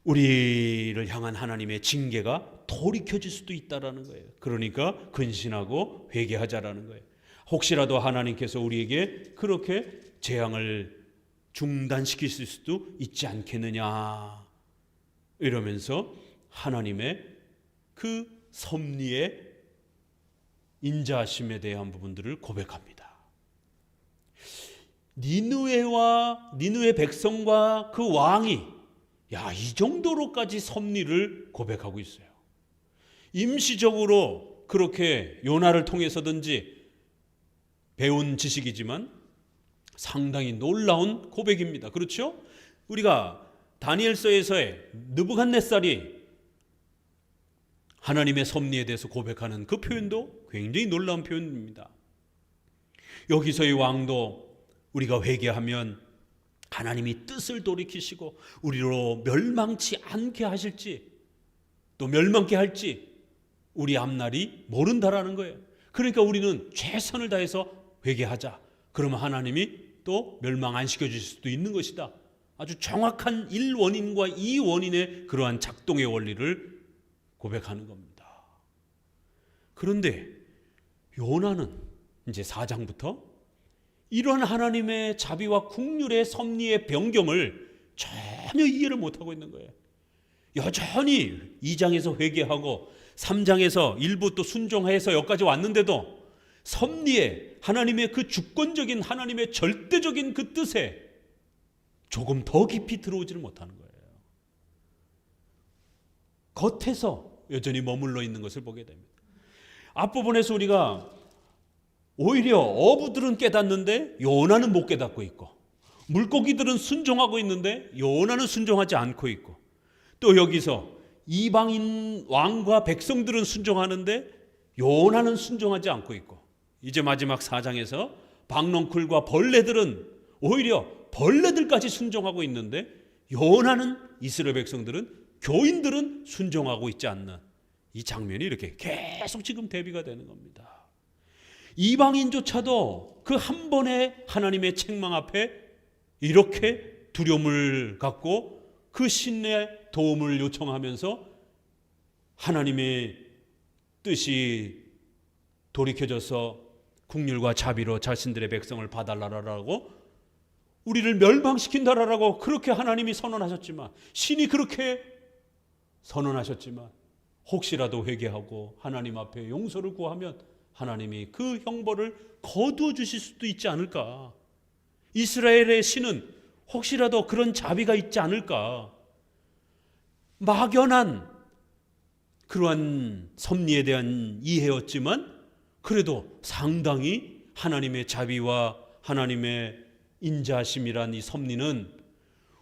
A: 우리를 향한 하나님의 징계가 돌이켜질 수도 있다라는 거예요. 그러니까 근신하고 회개하자라는 거예요. 혹시라도 하나님께서 우리에게 그렇게 재앙을 중단시키실 수도 있지 않겠느냐 이러면서 하나님의 그 섭리의 인자하심에 대한 부분들을 고백합니다. 니느웨 백성과 그 왕이 이 정도로까지 섭리를 고백하고 있어요. 임시적으로 그렇게 요나를 통해서든지 배운 지식이지만 상당히 놀라운 고백입니다. 그렇죠? 우리가 다니엘서에서의 느부갓네살이 하나님의 섭리에 대해서 고백하는 그 표현도 굉장히 놀라운 표현입니다. 여기서의 왕도 우리가 회개하면 하나님이 뜻을 돌이키시고 우리로 멸망치 않게 하실지 또 멸망케 할지 우리 앞날이 모른다라는 거예요. 그러니까 우리는 최선을 다해서 회개하자. 그러면 하나님이 또 멸망 안 시켜주실 수도 있는 것이다. 아주 정확한 1원인과 2원인의 그러한 작동의 원리를 고백하는 겁니다. 그런데 요나는 이제 4장부터 이런 하나님의 자비와 국률의 섭리의 변경을 전혀 이해를 못하고 있는 거예요. 여전히 2장에서 회개하고 3장에서 일부 또 순종해서 여기까지 왔는데도 섭리에 하나님의 그 주권적인 하나님의 절대적인 그 뜻에 조금 더 깊이 들어오지를 못하는 거예요. 겉에서 여전히 머물러 있는 것을 보게 됩니다. 앞부분에서 우리가 오히려 어부들은 깨닫는데 요나는 못 깨닫고 있고, 물고기들은 순종하고 있는데 요나는 순종하지 않고 있고, 또 여기서 이방인 왕과 백성들은 순종하는데 요나는 순종하지 않고 있고, 이제 마지막 4장에서 박넝쿨과 벌레들은 오히려 벌레들까지 순종하고 있는데 요나는 이스라엘 백성들은 교인들은 순종하고 있지 않는 이 장면이 이렇게 계속 지금 대비가 되는 겁니다. 이방인조차도 그 한 번의 하나님의 책망 앞에 이렇게 두려움을 갖고 그 신의 도움을 요청하면서 하나님의 뜻이 돌이켜져서 국률과 자비로 자신들의 백성을 봐달라라고 우리를 멸망시킨다라고 그렇게 하나님이 선언하셨지만, 신이 그렇게 선언하셨지만 혹시라도 회개하고 하나님 앞에 용서를 구하면 하나님이 그 형벌을 거두어 주실 수도 있지 않을까. 이스라엘의 신은 혹시라도 그런 자비가 있지 않을까. 막연한 그러한 섭리에 대한 이해였지만 그래도 상당히 하나님의 자비와 하나님의 인자하심이란 이 섭리는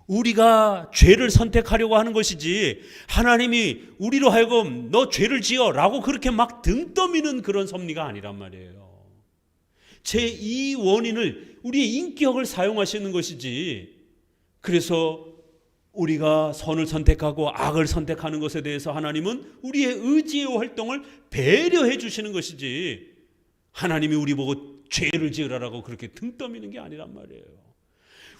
A: 우리가 죄를 선택하려고 하는 것이지 하나님이 우리로 하여금 너 죄를 지어 라고 그렇게 막 등 떠미는 그런 섭리가 아니란 말이에요. 제2원인을 우리의 인격을 사용하시는 것이지, 그래서 우리가 선을 선택하고 악을 선택하는 것에 대해서 하나님은 우리의 의지의 활동을 배려해 주시는 것이지 하나님이 우리 보고 죄를 지으라고 그렇게 등 떠미는 게 아니란 말이에요.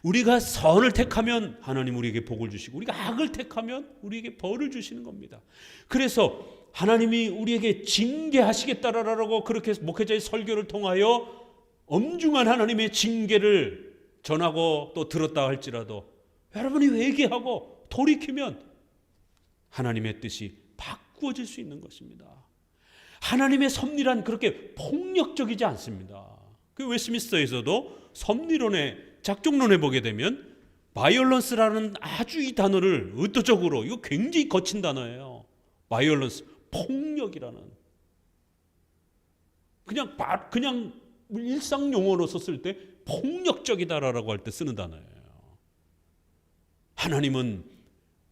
A: 우리가 선을 택하면 하나님 우리에게 복을 주시고 우리가 악을 택하면 우리에게 벌을 주시는 겁니다. 그래서 하나님이 우리에게 징계하시겠다라고 그렇게 목회자의 설교를 통하여 엄중한 하나님의 징계를 전하고 또 들었다 할지라도 여러분이 회개하고 돌이키면 하나님의 뜻이 바꾸어질 수 있는 것입니다. 하나님의 섭리란 그렇게 폭력적이지 않습니다. 그 웨스트민스터에서도 섭리론의 작정론에 보게 되면 바이올런스라는 아주 이 단어를 의도적으로, 이거 굉장히 거친 단어예요. 바이올런스, 폭력이라는, 그냥 일상 용어로 썼을 때 폭력적이다라고 할 때 쓰는 단어예요. 하나님은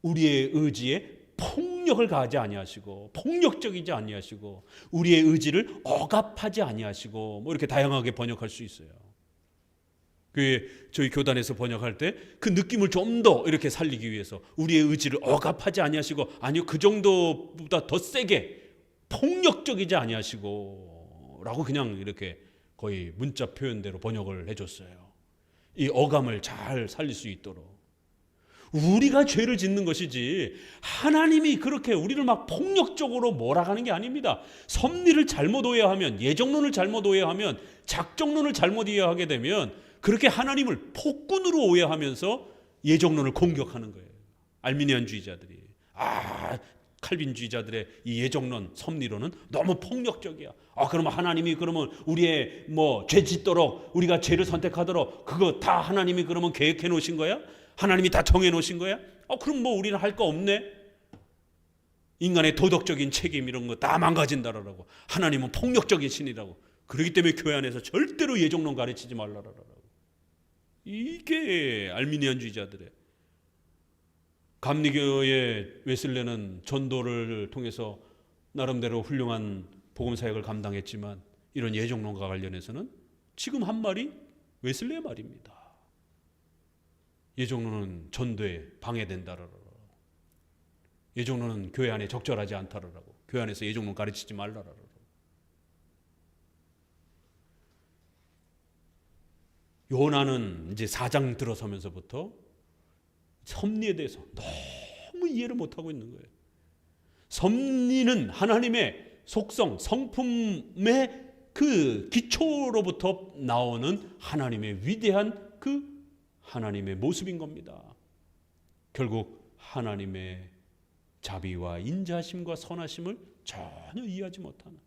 A: 우리의 의지에 폭력을 가하지 아니하시고 폭력적이지 아니하시고 우리의 의지를 억압하지 아니하시고 뭐 이렇게 다양하게 번역할 수 있어요. 저희 교단에서 번역할 때 그 느낌을 좀 더 이렇게 살리기 위해서 우리의 의지를 억압하지 아니하시고, 아니요 그 정도보다 더 세게 폭력적이지 아니하시고 라고 그냥 이렇게 거의 문자 표현대로 번역을 해줬어요. 이 어감을 잘 살릴 수 있도록. 우리가 죄를 짓는 것이지 하나님이 그렇게 우리를 막 폭력적으로 몰아가는 게 아닙니다. 섭리를 잘못 오해하면, 예정론을 잘못 오해하면, 작정론을 잘못 이해하게 되면 그렇게 하나님을 폭군으로 오해하면서 예정론을 공격하는 거예요. 알미니안주의자들이. 칼빈주의자들의 이 예정론, 섭리론은 너무 폭력적이야. 그러면 하나님이 그러면 우리의 죄 짓도록 우리가 죄를 선택하도록 그거 다 하나님이 그러면 계획해 놓으신 거야? 하나님이 다 정해 놓으신 거야? 그럼 우리는 할 거 없네? 인간의 도덕적인 책임 이런 거 다 망가진다라고. 하나님은 폭력적인 신이라고. 그렇기 때문에 교회 안에서 절대로 예정론 가르치지 말라라고. 이게 알미니안주의자들의. 감리교의 웨슬레는 전도를 통해서 나름대로 훌륭한 복음 사역을 감당했지만 이런 예정론과 관련해서는 지금 한 말이 웨슬레의 말입니다. 예정론은 전도에 방해된다라고. 예정론은 교회 안에 적절하지 않다라고. 교회 안에서 예정론 가르치지 말라라고. 요나는 이제 4장 들어서면서부터 섭리에 대해서 너무 이해를 못하고 있는 거예요. 섭리는 하나님의 속성, 성품의 그 기초로부터 나오는 하나님의 위대한 그 하나님의 모습인 겁니다. 결국 하나님의 자비와 인자심과 선하심을 전혀 이해하지 못하는,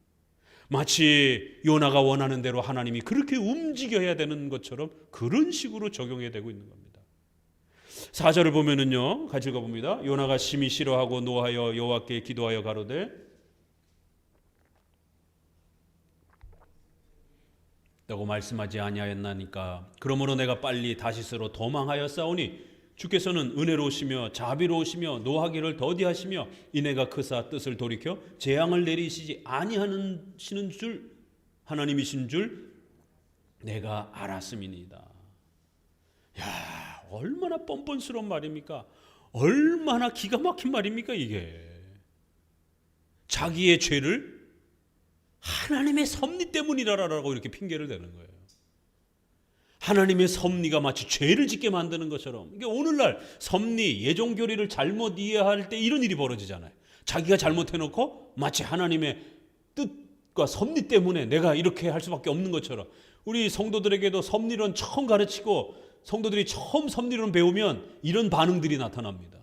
A: 마치 요나가 원하는 대로 하나님이 그렇게 움직여야 되는 것처럼 그런 식으로 적용해야 되고 있는 겁니다. 4절을 보면은요, 같이 읽어봅니다. 요나가 심히 싫어하고 노하여 여호와께 기도하여 가로되 라고 말씀하지 아니하였나니까. 그러므로 내가 빨리 다시스로 도망하였사오니 주께서는 은혜로우시며 자비로우시며 노하기를 더디하시며 이내가 크사 뜻을 돌이켜 재앙을 내리시지 아니하시는 줄 하나님이신 줄 내가 알았음이니이다. 야, 얼마나 뻔뻔스러운 말입니까? 얼마나 기가 막힌 말입니까 이게. 자기의 죄를 하나님의 섭리 때문이라라고 이렇게 핑계를 대는 거예요. 하나님의 섭리가 마치 죄를 짓게 만드는 것처럼. 이게 오늘날 섭리, 예정교리를 잘못 이해할 때 이런 일이 벌어지잖아요. 자기가 잘못해놓고 마치 하나님의 뜻과 섭리 때문에 내가 이렇게 할 수밖에 없는 것처럼. 우리 성도들에게도 섭리론 처음 가르치고 성도들이 처음 섭리론 배우면 이런 반응들이 나타납니다.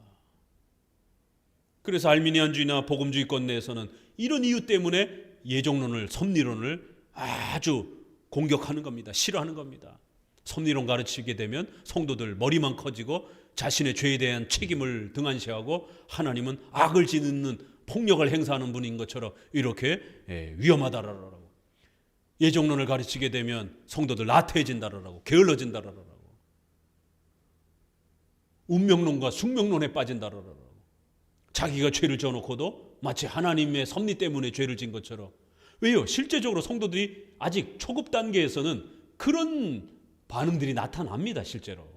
A: 그래서 알미니안주의나 복음주의권 내에서는 이런 이유 때문에 예정론을, 섭리론을 아주 공격하는 겁니다. 싫어하는 겁니다. 섭리론 가르치게 되면 성도들 머리만 커지고 자신의 죄에 대한 책임을 등한시하고 하나님은 악을 짓는 폭력을 행사하는 분인 것처럼 이렇게 위험하다라고. 예정론을 가르치게 되면 성도들 나태해진다라고, 게을러진다라고, 운명론과 숙명론에 빠진다라고. 자기가 죄를 져놓고도 마치 하나님의 섭리 때문에 죄를 진 것처럼. 왜요? 실제적으로 성도들이 아직 초급 단계에서는 그런 반응들이 나타납니다. 실제로.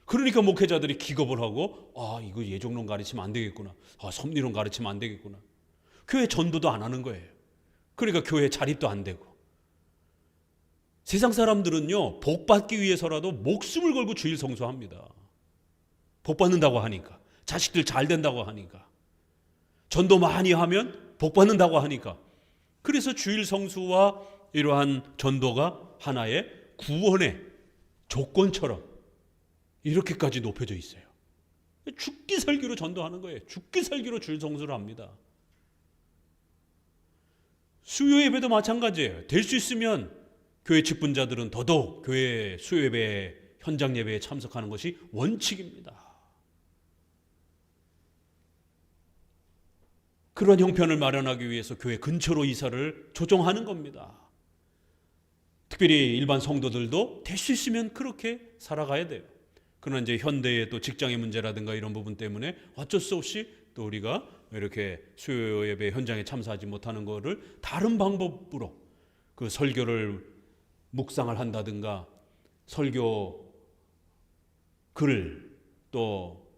A: 그러니까 목회자들이 기겁을 하고 이거 예정론 가르치면 안 되겠구나. 섭리론 가르치면 안 되겠구나. 교회 전도도 안 하는 거예요. 그러니까 교회 자립도 안 되고. 세상 사람들은요, 복 받기 위해서라도 목숨을 걸고 주일 성수합니다. 복 받는다고 하니까. 자식들 잘 된다고 하니까. 전도 많이 하면 복 받는다고 하니까. 그래서 주일 성수와 이러한 전도가 하나의 구원의 조건처럼 이렇게까지 높여져 있어요. 죽기 살기로 전도하는 거예요. 죽기 살기로 주일 성수를 합니다. 수요 예배도 마찬가지예요. 될 수 있으면 교회 직분자들은 더더욱 교회 수요 예배, 현장 예배에 참석하는 것이 원칙입니다. 그런 형편을 마련하기 위해서 교회 근처로 이사를 조정하는 겁니다. 특별히 일반 성도들도 될 수 있으면 그렇게 살아가야 돼요. 그러나 이제 현대의 또 직장의 문제라든가 이런 부분 때문에 어쩔 수 없이 또 우리가 이렇게 수요 예배 현장에 참석하지 못하는 거를 다른 방법으로 그 설교를 묵상을 한다든가 설교 글을 또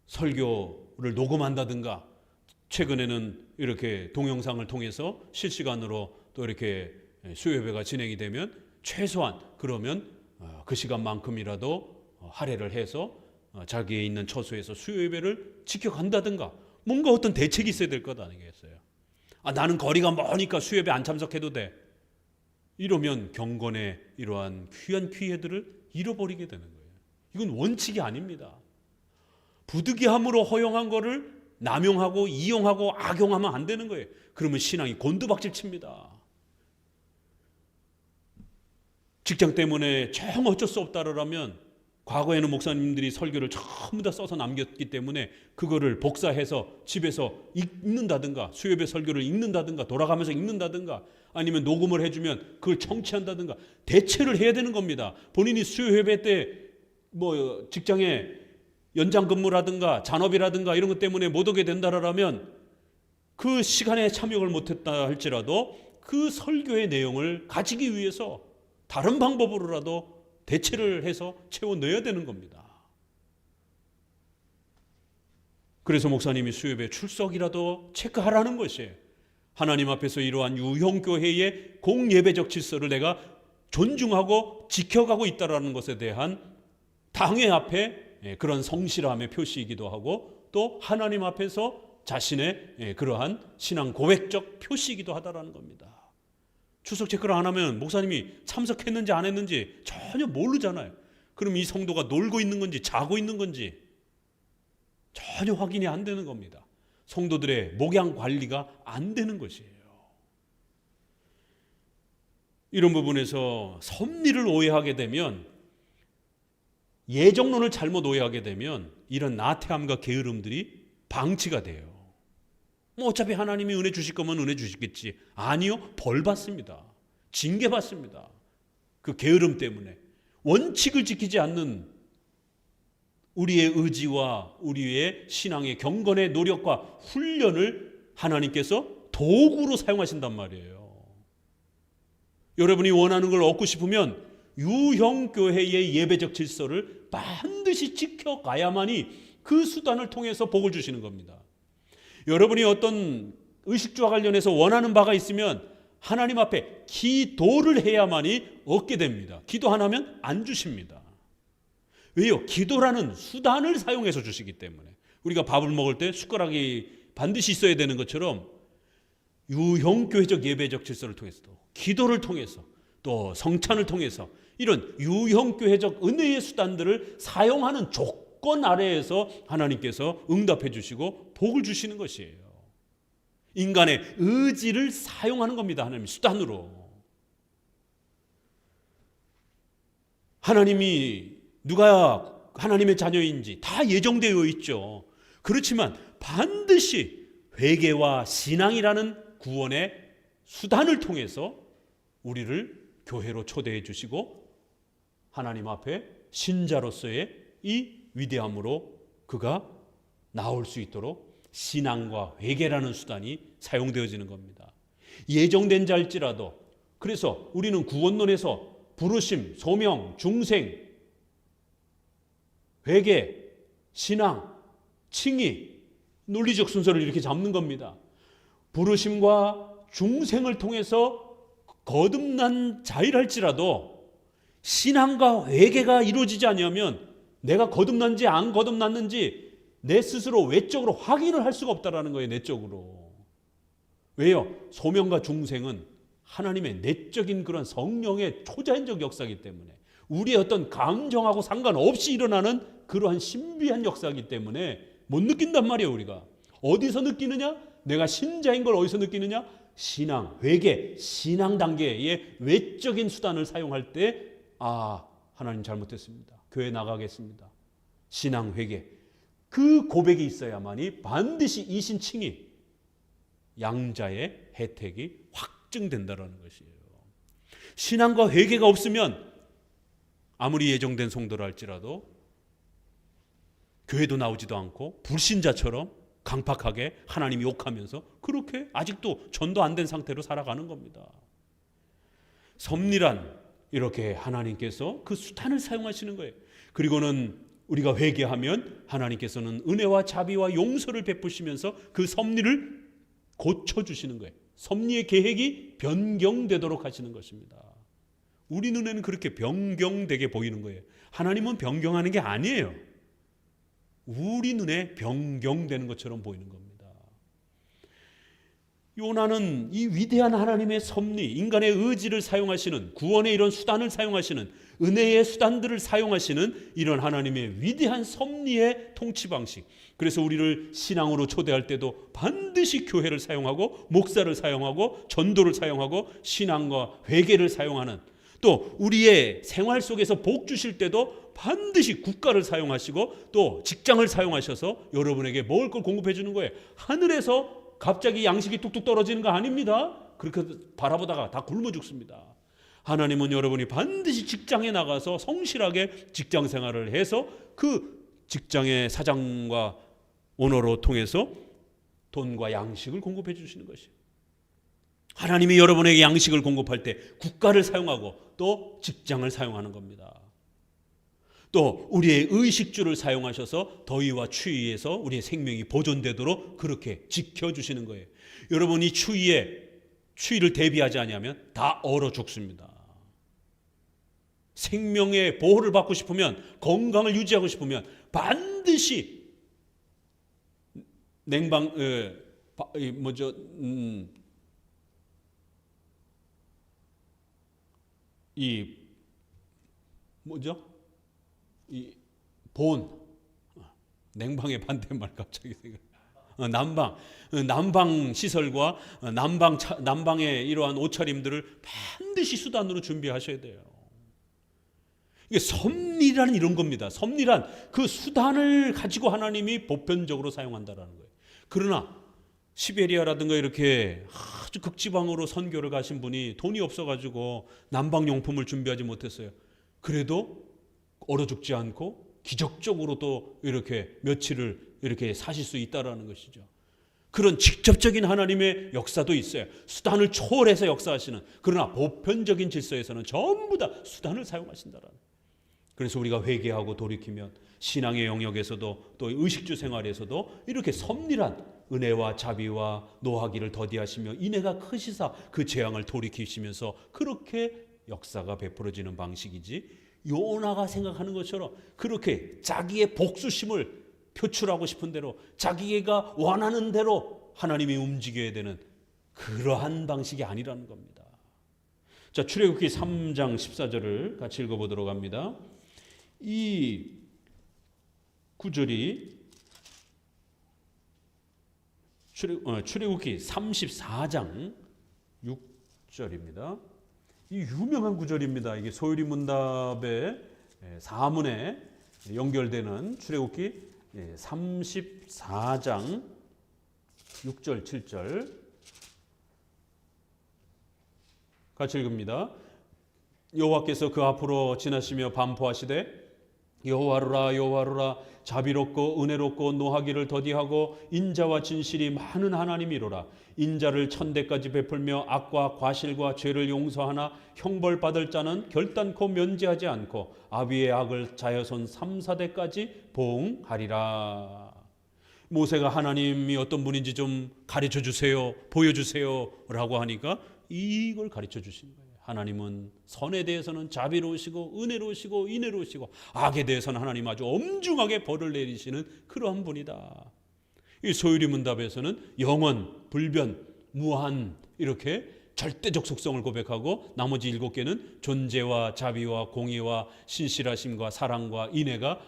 A: 설교를 녹음한다든가 최근에는 이렇게 동영상을 통해서 실시간으로 또 이렇게 수요 예배가 진행이 되면 최소한 그러면 그 시간만큼이라도 할애를 해서 자기의 있는 처소에서 수요 예배를 지켜간다든가 뭔가 어떤 대책이 있어야 될 것 아니겠어요? 나는 거리가 머니까 수요 예배 안 참석해도 돼. 이러면 경건의 이러한 귀한 기회들을 잃어버리게 되는 거예요. 이건 원칙이 아닙니다. 부득이함으로 허용한 거를 남용하고 이용하고 악용하면 안 되는 거예요. 그러면 신앙이 곤두박질 칩니다. 직장 때문에 정 어쩔 수 없다라면 과거에는 목사님들이 설교를 전부 다 써서 남겼기 때문에 그거를 복사해서 집에서 읽는다든가 수요예배 설교를 읽는다든가 돌아가면서 읽는다든가 아니면 녹음을 해주면 그걸 청취한다든가 대체를 해야 되는 겁니다. 본인이 수요예배 때 뭐 직장에 연장 근무라든가 잔업이라든가 이런 것 때문에 못 오게 된다라면 그 시간에 참여를 못했다 할지라도 그 설교의 내용을 가지기 위해서 다른 방법으로라도 대체를 해서 채워 넣어야 되는 겁니다. 그래서 목사님이 수요예배 출석이라도 체크하라는 것이에요. 하나님 앞에서 이러한 유형교회의 공예배적 질서를 내가 존중하고 지켜가고 있다는 것에 대한 당회 앞에 그런 성실함의 표시이기도 하고 또 하나님 앞에서 자신의 그러한 신앙 고백적 표시이기도 하다라는 겁니다. 출석 체크를 안 하면 목사님이 참석했는지 안 했는지 전혀 모르잖아요. 그럼 이 성도가 놀고 있는 건지 자고 있는 건지 전혀 확인이 안 되는 겁니다. 성도들의 목양 관리가 안 되는 것이에요. 이런 부분에서 섭리를 오해하게 되면 예정론을 잘못 오해하게 되면 이런 나태함과 게으름들이 방치가 돼요. 뭐 어차피 하나님이 은혜 주실 거면 은혜 주시겠지. 아니요, 벌 받습니다. 징계 받습니다. 그 게으름 때문에 원칙을 지키지 않는 우리의 의지와 우리의 신앙의 경건의 노력과 훈련을 하나님께서 도구로 사용하신단 말이에요. 여러분이 원하는 걸 얻고 싶으면 유형교회의 예배적 질서를 반드시 지켜가야만이 그 수단을 통해서 복을 주시는 겁니다. 여러분이 어떤 의식주와 관련해서 원하는 바가 있으면 하나님 앞에 기도를 해야만이 얻게 됩니다. 기도 안 하면 안 주십니다. 왜요? 기도라는 수단을 사용해서 주시기 때문에. 우리가 밥을 먹을 때 숟가락이 반드시 있어야 되는 것처럼 유형교회적 예배적 질서를 통해서도 기도를 통해서 또 성찬을 통해서 이런 유형교회적 은혜의 수단들을 사용하는 조건 아래에서 하나님께서 응답해 주시고 복을 주시는 것이에요. 인간의 의지를 사용하는 겁니다. 하나님 수단으로. 하나님이 누가 하나님의 자녀인지 다 예정되어 있죠. 그렇지만 반드시 회개와 신앙이라는 구원의 수단을 통해서 우리를 교회로 초대해 주시고 하나님 앞에 신자로서의 이 위대함으로 그가 나올 수 있도록 신앙과 회개라는 수단이 사용되어지는 겁니다. 예정된 자일지라도 그래서 우리는 구원론에서 부르심, 소명, 중생, 회개, 신앙, 칭의, 논리적 순서를 이렇게 잡는 겁니다. 부르심과 중생을 통해서 거듭난 자일할지라도 신앙과 회개가 이루어지지 않으면 내가 거듭난지 안 거듭났는지 내 스스로 외적으로 확인을 할 수가 없다라는 거예요. 내적으로. 왜요? 소명과 중생은 하나님의 내적인 그런 성령의 초자연적 역사이기 때문에 우리의 어떤 감정하고 상관없이 일어나는 그러한 신비한 역사이기 때문에 못 느낀단 말이에요. 우리가 어디서 느끼느냐? 내가 신자인 걸 어디서 느끼느냐? 신앙, 회개, 신앙 단계의 외적인 수단을 사용할 때 하나님 잘못했습니다. 교회 나가겠습니다. 신앙, 회개. 그 고백이 있어야만이 반드시 이신칭의 양자의 혜택이 확증된다는 것이에요. 신앙과 회개가 없으면 아무리 예정된 성도라 할지라도 교회도 나오지도 않고 불신자처럼 강팍하게 하나님 욕하면서 그렇게 아직도 전도 안 된 상태로 살아가는 겁니다. 섭리란 이렇게 하나님께서 그 수단을 사용하시는 거예요. 그리고는 우리가 회개하면 하나님께서는 은혜와 자비와 용서를 베푸시면서 그 섭리를 고쳐주시는 거예요. 섭리의 계획이 변경되도록 하시는 것입니다. 우리 눈에는 그렇게 변경되게 보이는 거예요. 하나님은 변경하는 게 아니에요. 우리 눈에 변경되는 것처럼 보이는 겁니다. 요나는 이 위대한 하나님의 섭리, 인간의 의지를 사용하시는 구원의 이런 수단을 사용하시는 은혜의 수단들을 사용하시는 이런 하나님의 위대한 섭리의 통치 방식. 그래서 우리를 신앙으로 초대할 때도 반드시 교회를 사용하고 목사를 사용하고 전도를 사용하고 신앙과 회개를 사용하는, 또 우리의 생활 속에서 복 주실 때도 반드시 국가를 사용하시고 또 직장을 사용하셔서 여러분에게 먹을 걸 공급해 주는 거예요. 하늘에서 갑자기 양식이 뚝뚝 떨어지는 거 아닙니다. 그렇게 바라보다가 다 굶어 죽습니다. 하나님은 여러분이 반드시 직장에 나가서 성실하게 직장 생활을 해서 그 직장의 사장과 오너로 통해서 돈과 양식을 공급해 주시는 것이에요. 하나님이 여러분에게 양식을 공급할 때 국가를 사용하고 또 직장을 사용하는 겁니다. 또 우리의 의식주를 사용하셔서 더위와 추위에서 우리의 생명이 보존되도록 그렇게 지켜주시는 거예요. 여러분이 추위를 대비하지 않으면 다 얼어 죽습니다. 생명의 보호를 받고 싶으면, 건강을 유지하고 싶으면 반드시 냉방의 반대말 갑자기 생각. 난방 시설과 난방의 이러한 옷차림들을 반드시 수단으로 준비하셔야 돼요. 이게 섭리란 이런 겁니다. 섭리란 그 수단을 가지고 하나님이 보편적으로 사용한다라는 거예요. 그러나 시베리아라든가 이렇게 아주 극지방으로 선교를 가신 분이 돈이 없어가지고 난방용품을 준비하지 못했어요. 그래도 얼어 죽지 않고 기적적으로 또 이렇게 며칠을 이렇게 사실 수 있다라는 것이죠. 그런 직접적인 하나님의 역사도 있어요. 수단을 초월해서 역사하시는, 그러나 보편적인 질서에서는 전부 다 수단을 사용하신다라는. 그래서 우리가 회개하고 돌이키면 신앙의 영역에서도 또 의식주 생활에서도 이렇게 섭리란 은혜와 자비와 노하기를 더디하시며 인애가 크시사 그 재앙을 돌이키시면서 그렇게 역사가 베풀어지는 방식이지, 요나가 생각하는 것처럼 그렇게 자기의 복수심을 표출하고 싶은 대로 자기가 원하는 대로 하나님이 움직여야 되는 그러한 방식이 아니라는 겁니다. 자, 출애굽기 3장 14절을 같이 읽어보도록 합니다. 이 구절이 출애굽기 34장 6절입니다. 이 유명한 구절입니다. 이게 소율이 문답의 사문에 연결되는 출애굽기 34장 6절 7절 같이 읽습니다. 여호와께서 그 앞으로 지나시며 반포하시되 여호와루라 여호와루라 자비롭고 은혜롭고 노하기를 더디하고 인자와 진실이 많은 하나님이로라. 인자를 천대까지 베풀며 악과 과실과 죄를 용서하나 형벌받을 자는 결단코 면제하지 않고 아비의 악을 자여손 3, 4대까지 보응하리라. 모세가 하나님이 어떤 분인지 좀 가르쳐 주세요, 보여주세요 라고 하니까 이걸 가르쳐 주신 거예요. 하나님은 선에 대해서는 자비로우시고 은혜로우시고 인애로우시고 악에 대해서는 하나님 아주 엄중하게 벌을 내리시는 그러한 분이다. 이 소율이 문답에서는 영원, 불변, 무한 이렇게 절대적 속성을 고백하고 나머지 7개는 존재와 자비와 공의와 신실하심과 사랑과 인애가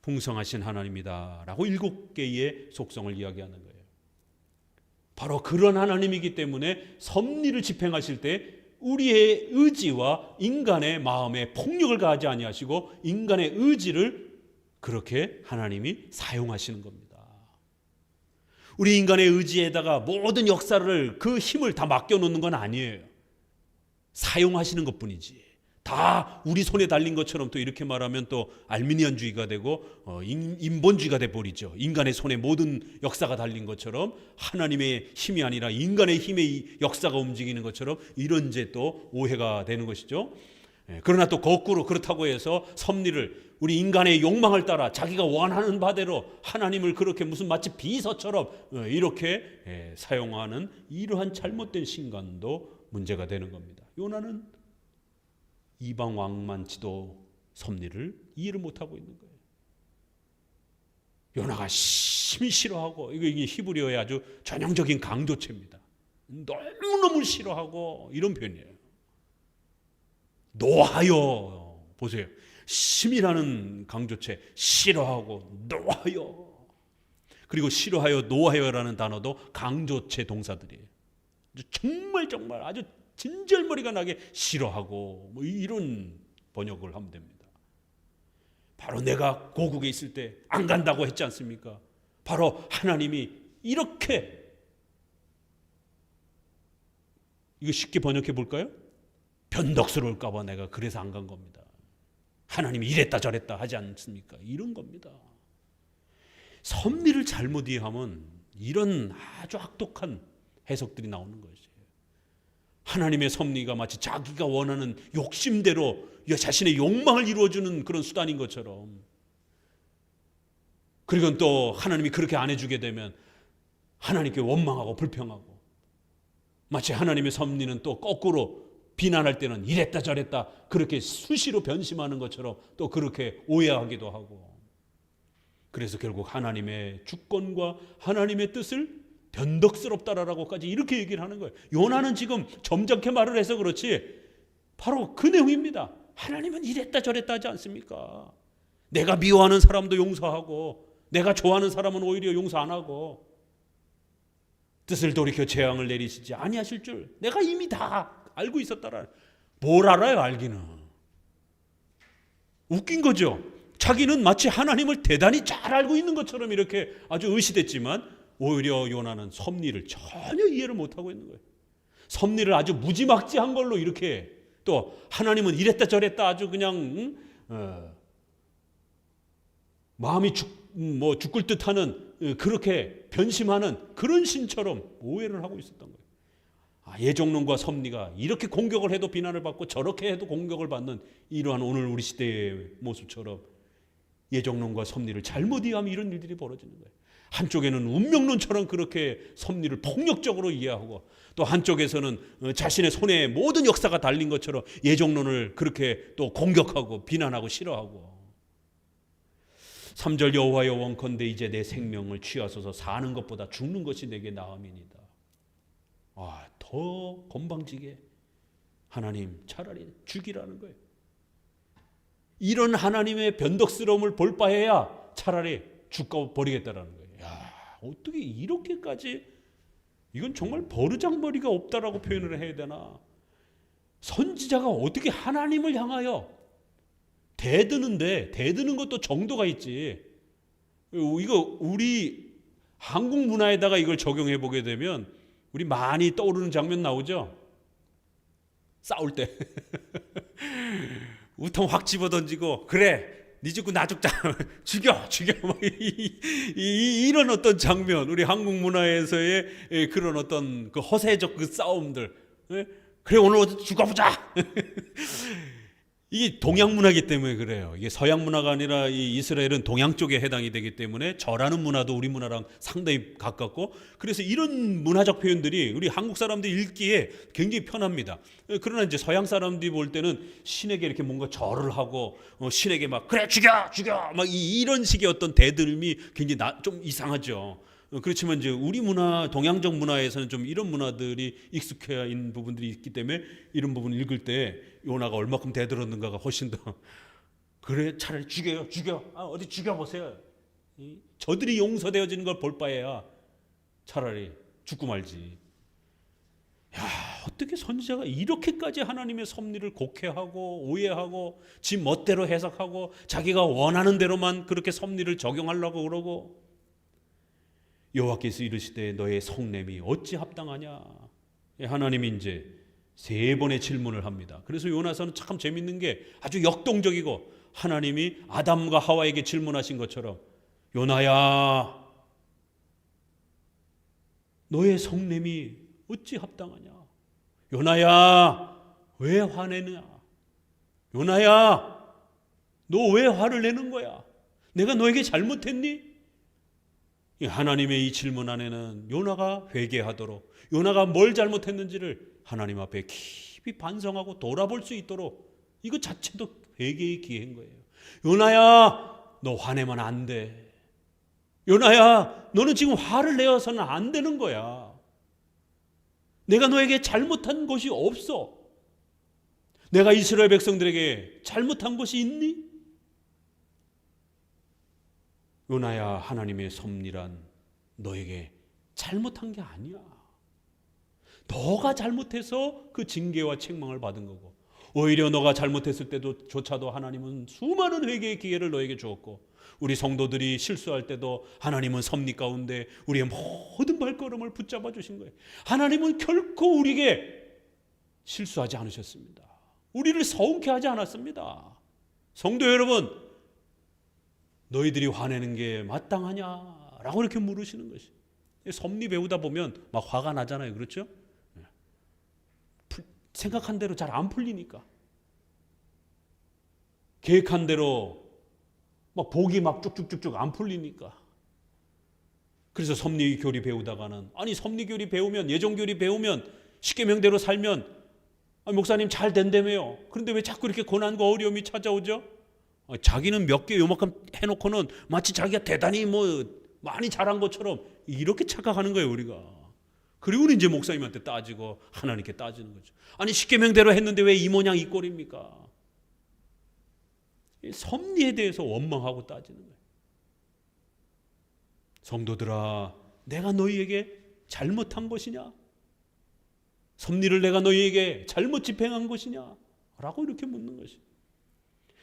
A: 풍성하신 하나님이다 라고 7개의 속성을 이야기하는 거예요. 바로 그런 하나님이기 때문에 섭리를 집행하실 때 우리의 의지와 인간의 마음에 폭력을 가하지 아니하시고 인간의 의지를 그렇게 하나님이 사용하시는 겁니다. 우리 인간의 의지에다가 모든 역사를 그 힘을 다 맡겨놓는 건 아니에요. 사용하시는 것뿐이지. 다 우리 손에 달린 것처럼 또 이렇게 말하면 또 알미니안주의가 되고 인본주의가 돼버리죠. 인간의 손에 모든 역사가 달린 것처럼 하나님의 힘이 아니라 인간의 힘의 역사가 움직이는 것처럼 이런 이제 또 오해가 되는 것이죠. 그러나 또 거꾸로 그렇다고 해서 섭리를 우리 인간의 욕망을 따라 자기가 원하는 바대로 하나님을 그렇게 무슨 마치 비서처럼 이렇게 사용하는 이러한 잘못된 신간도 문제가 되는 겁니다. 요나는 이방 왕만치도 섭리를 이해를 못하고 있는 거예요. 요나가 심히 싫어하고 이게 히브리어의 아주 전형적인 강조체입니다. 너무너무 싫어하고 이런 표현이에요. 노하여. 보세요. 심이라는 강조체, 싫어하고 노하여. 그리고 싫어하여, 노하여라는 단어도 강조체 동사들이에요. 정말 아주 진절머리가 나게 싫어하고 뭐 이런 번역을 하면 됩니다. 바로 내가 고국에 있을 때 안 간다고 했지 않습니까? 바로 하나님이 이렇게, 이거 쉽게 번역해 볼까요? 변덕스러울까 봐 내가 그래서 안 간 겁니다. 하나님이 이랬다 저랬다 하지 않습니까? 이런 겁니다. 섭리를 잘못 이해하면 이런 아주 악독한 해석들이 나오는 것이에요. 하나님의 섭리가 마치 자기가 원하는 욕심대로 자신의 욕망을 이루어주는 그런 수단인 것처럼, 그리고 또 하나님이 그렇게 안 해주게 되면 하나님께 원망하고 불평하고, 마치 하나님의 섭리는 또 거꾸로 비난할 때는 이랬다 저랬다 그렇게 수시로 변심하는 것처럼 또 그렇게 오해하기도 하고, 그래서 결국 하나님의 주권과 하나님의 뜻을 변덕스럽다라고까지 이렇게 얘기를 하는 거예요. 요나는 지금 점잖게 말을 해서 그렇지 바로 그 내용입니다. 하나님은 이랬다 저랬다 하지 않습니까? 내가 미워하는 사람도 용서하고 내가 좋아하는 사람은 오히려 용서 안 하고, 뜻을 돌이켜 재앙을 내리시지 아니하실 줄 내가 이미 다 알고 있었다라. 뭘 알아요? 알기는. 웃긴 거죠. 자기는 마치 하나님을 대단히 잘 알고 있는 것처럼 이렇게 아주 의시됐지만 오히려 요나는 섭리를 전혀 이해를 못하고 있는 거예요. 섭리를 아주 무지막지한 걸로 이렇게, 또 하나님은 이랬다 저랬다 아주 그냥 마음이 죽을 듯하는 그렇게 변심하는 그런 신처럼 오해를 하고 있었던 거예요. 예정론과 섭리가 이렇게 공격을 해도 비난을 받고 저렇게 해도 공격을 받는 이러한 오늘 우리 시대의 모습처럼 예정론과 섭리를 잘못 이해하면 이런 일들이 벌어지는 거예요. 한쪽에는 운명론처럼 그렇게 섭리를 폭력적으로 이해하고, 또 한쪽에서는 자신의 손에 모든 역사가 달린 것처럼 예정론을 그렇게 또 공격하고 비난하고 싫어하고. 3절 여호와여 원컨대 이제 내 생명을 취하소서. 사는 것보다 죽는 것이 내게 나음이니이다. 더 건방지게 하나님 차라리 죽이라는 거예요. 이런 하나님의 변덕스러움을 볼 바에야 차라리 죽어버리겠다라는 거예요. 어떻게 이렇게까지, 이건 정말 버르장머리가 없다라고 표현을 해야 되나. 선지자가 어떻게 하나님을 향하여 대드는 것도 정도가 있지. 이거 우리 한국 문화에다가 이걸 적용해 보게 되면 우리 많이 떠오르는 장면 나오죠. 싸울 때 우통 확 집어던지고, 그래 네 죽고 나 죽자 죽여 막 이런 어떤 장면, 우리 한국 문화에서의 그런 어떤 그 허세적 그 싸움들. 그래 오늘 어디 죽어보자. 이게 동양 문화이기 때문에 그래요. 이게 서양 문화가 아니라 이 이스라엘은 동양 쪽에 해당이 되기 때문에 절하는 문화도 우리 문화랑 상당히 가깝고, 그래서 이런 문화적 표현들이 우리 한국 사람들이 읽기에 굉장히 편합니다. 그러나 이제 서양 사람들이 볼 때는 신에게 이렇게 뭔가 절을 하고 신에게 막 그래 죽여 막 이런 식의 어떤 대들음이 굉장히 좀 이상하죠. 그렇지만 이제 우리 문화, 동양적 문화에서는 좀 이런 문화들이 익숙해인 부분들이 있기 때문에 이런 부분을 읽을 때 요나가 얼마큼 대들었는가가 훨씬 더, 그래 차라리 죽여 어디 죽여보세요. 저들이 용서되어지는 걸 볼 바에야 차라리 죽고 말지. 어떻게 선지자가 이렇게까지 하나님의 섭리를 곡해하고 오해하고 지 멋대로 해석하고 자기가 원하는 대로만 그렇게 섭리를 적용하려고 그러고. 여호와께서 이르시되 너의 성냄이 어찌 합당하냐. 하나님이 이제 3번의 질문을 합니다. 그래서 요나서는 참 재밌는 게 아주 역동적이고, 하나님이 아담과 하와에게 질문하신 것처럼 요나야 너의 성냄이 어찌 합당하냐. 요나야 왜 화내느냐. 요나야 너 왜 화를 내는 거야. 내가 너에게 잘못했니? 하나님의 이 질문 안에는 요나가 회개하도록, 요나가 뭘 잘못했는지를 하나님 앞에 깊이 반성하고 돌아볼 수 있도록, 이것 자체도 회개의 기회인 거예요. 요나야 너 화내면 안 돼. 요나야 너는 지금 화를 내어서는 안 되는 거야. 내가 너에게 잘못한 것이 없어. 내가 이스라엘 백성들에게 잘못한 것이 있니? 요나야, 하나님의 섭리란 너에게 잘못한 게 아니야. 너가 잘못해서 그 징계와 책망을 받은 거고, 오히려 너가 잘못했을 때도 조차도 하나님은 수많은 회개의 기회를 너에게 주었고, 우리 성도들이 실수할 때도 하나님은 섭리 가운데 우리의 모든 발걸음을 붙잡아 주신 거예요. 하나님은 결코 우리에게 실수하지 않으셨습니다. 우리를 서운케 하지 않았습니다. 성도 여러분, 너희들이 화내는 게 마땅하냐라고 이렇게 물으시는 것이. 섭리 배우다 보면 막 화가 나잖아요. 그렇죠? 생각한 대로 잘 안 풀리니까, 계획한 대로 막 복이 막 쭉쭉쭉쭉 안 풀리니까. 그래서 섭리교리 배우다가는, 아니 섭리교리 배우면, 예정교리 배우면, 십계명대로 살면 목사님 잘 된다며요. 그런데 왜 자꾸 이렇게 고난과 어려움이 찾아오죠? 자기는 몇 개 요만큼 해놓고는 마치 자기가 대단히 많이 잘한 것처럼 이렇게 착각하는 거예요, 우리가. 그리고 이제 목사님한테 따지고 하나님께 따지는 거죠. 아니 십계명대로 했는데 왜 이 모양 이 꼴입니까? 섭리에 대해서 원망하고 따지는 거예요. 성도들아, 내가 너희에게 잘못한 것이냐? 섭리를 내가 너희에게 잘못 집행한 것이냐? 라고 이렇게 묻는 것이.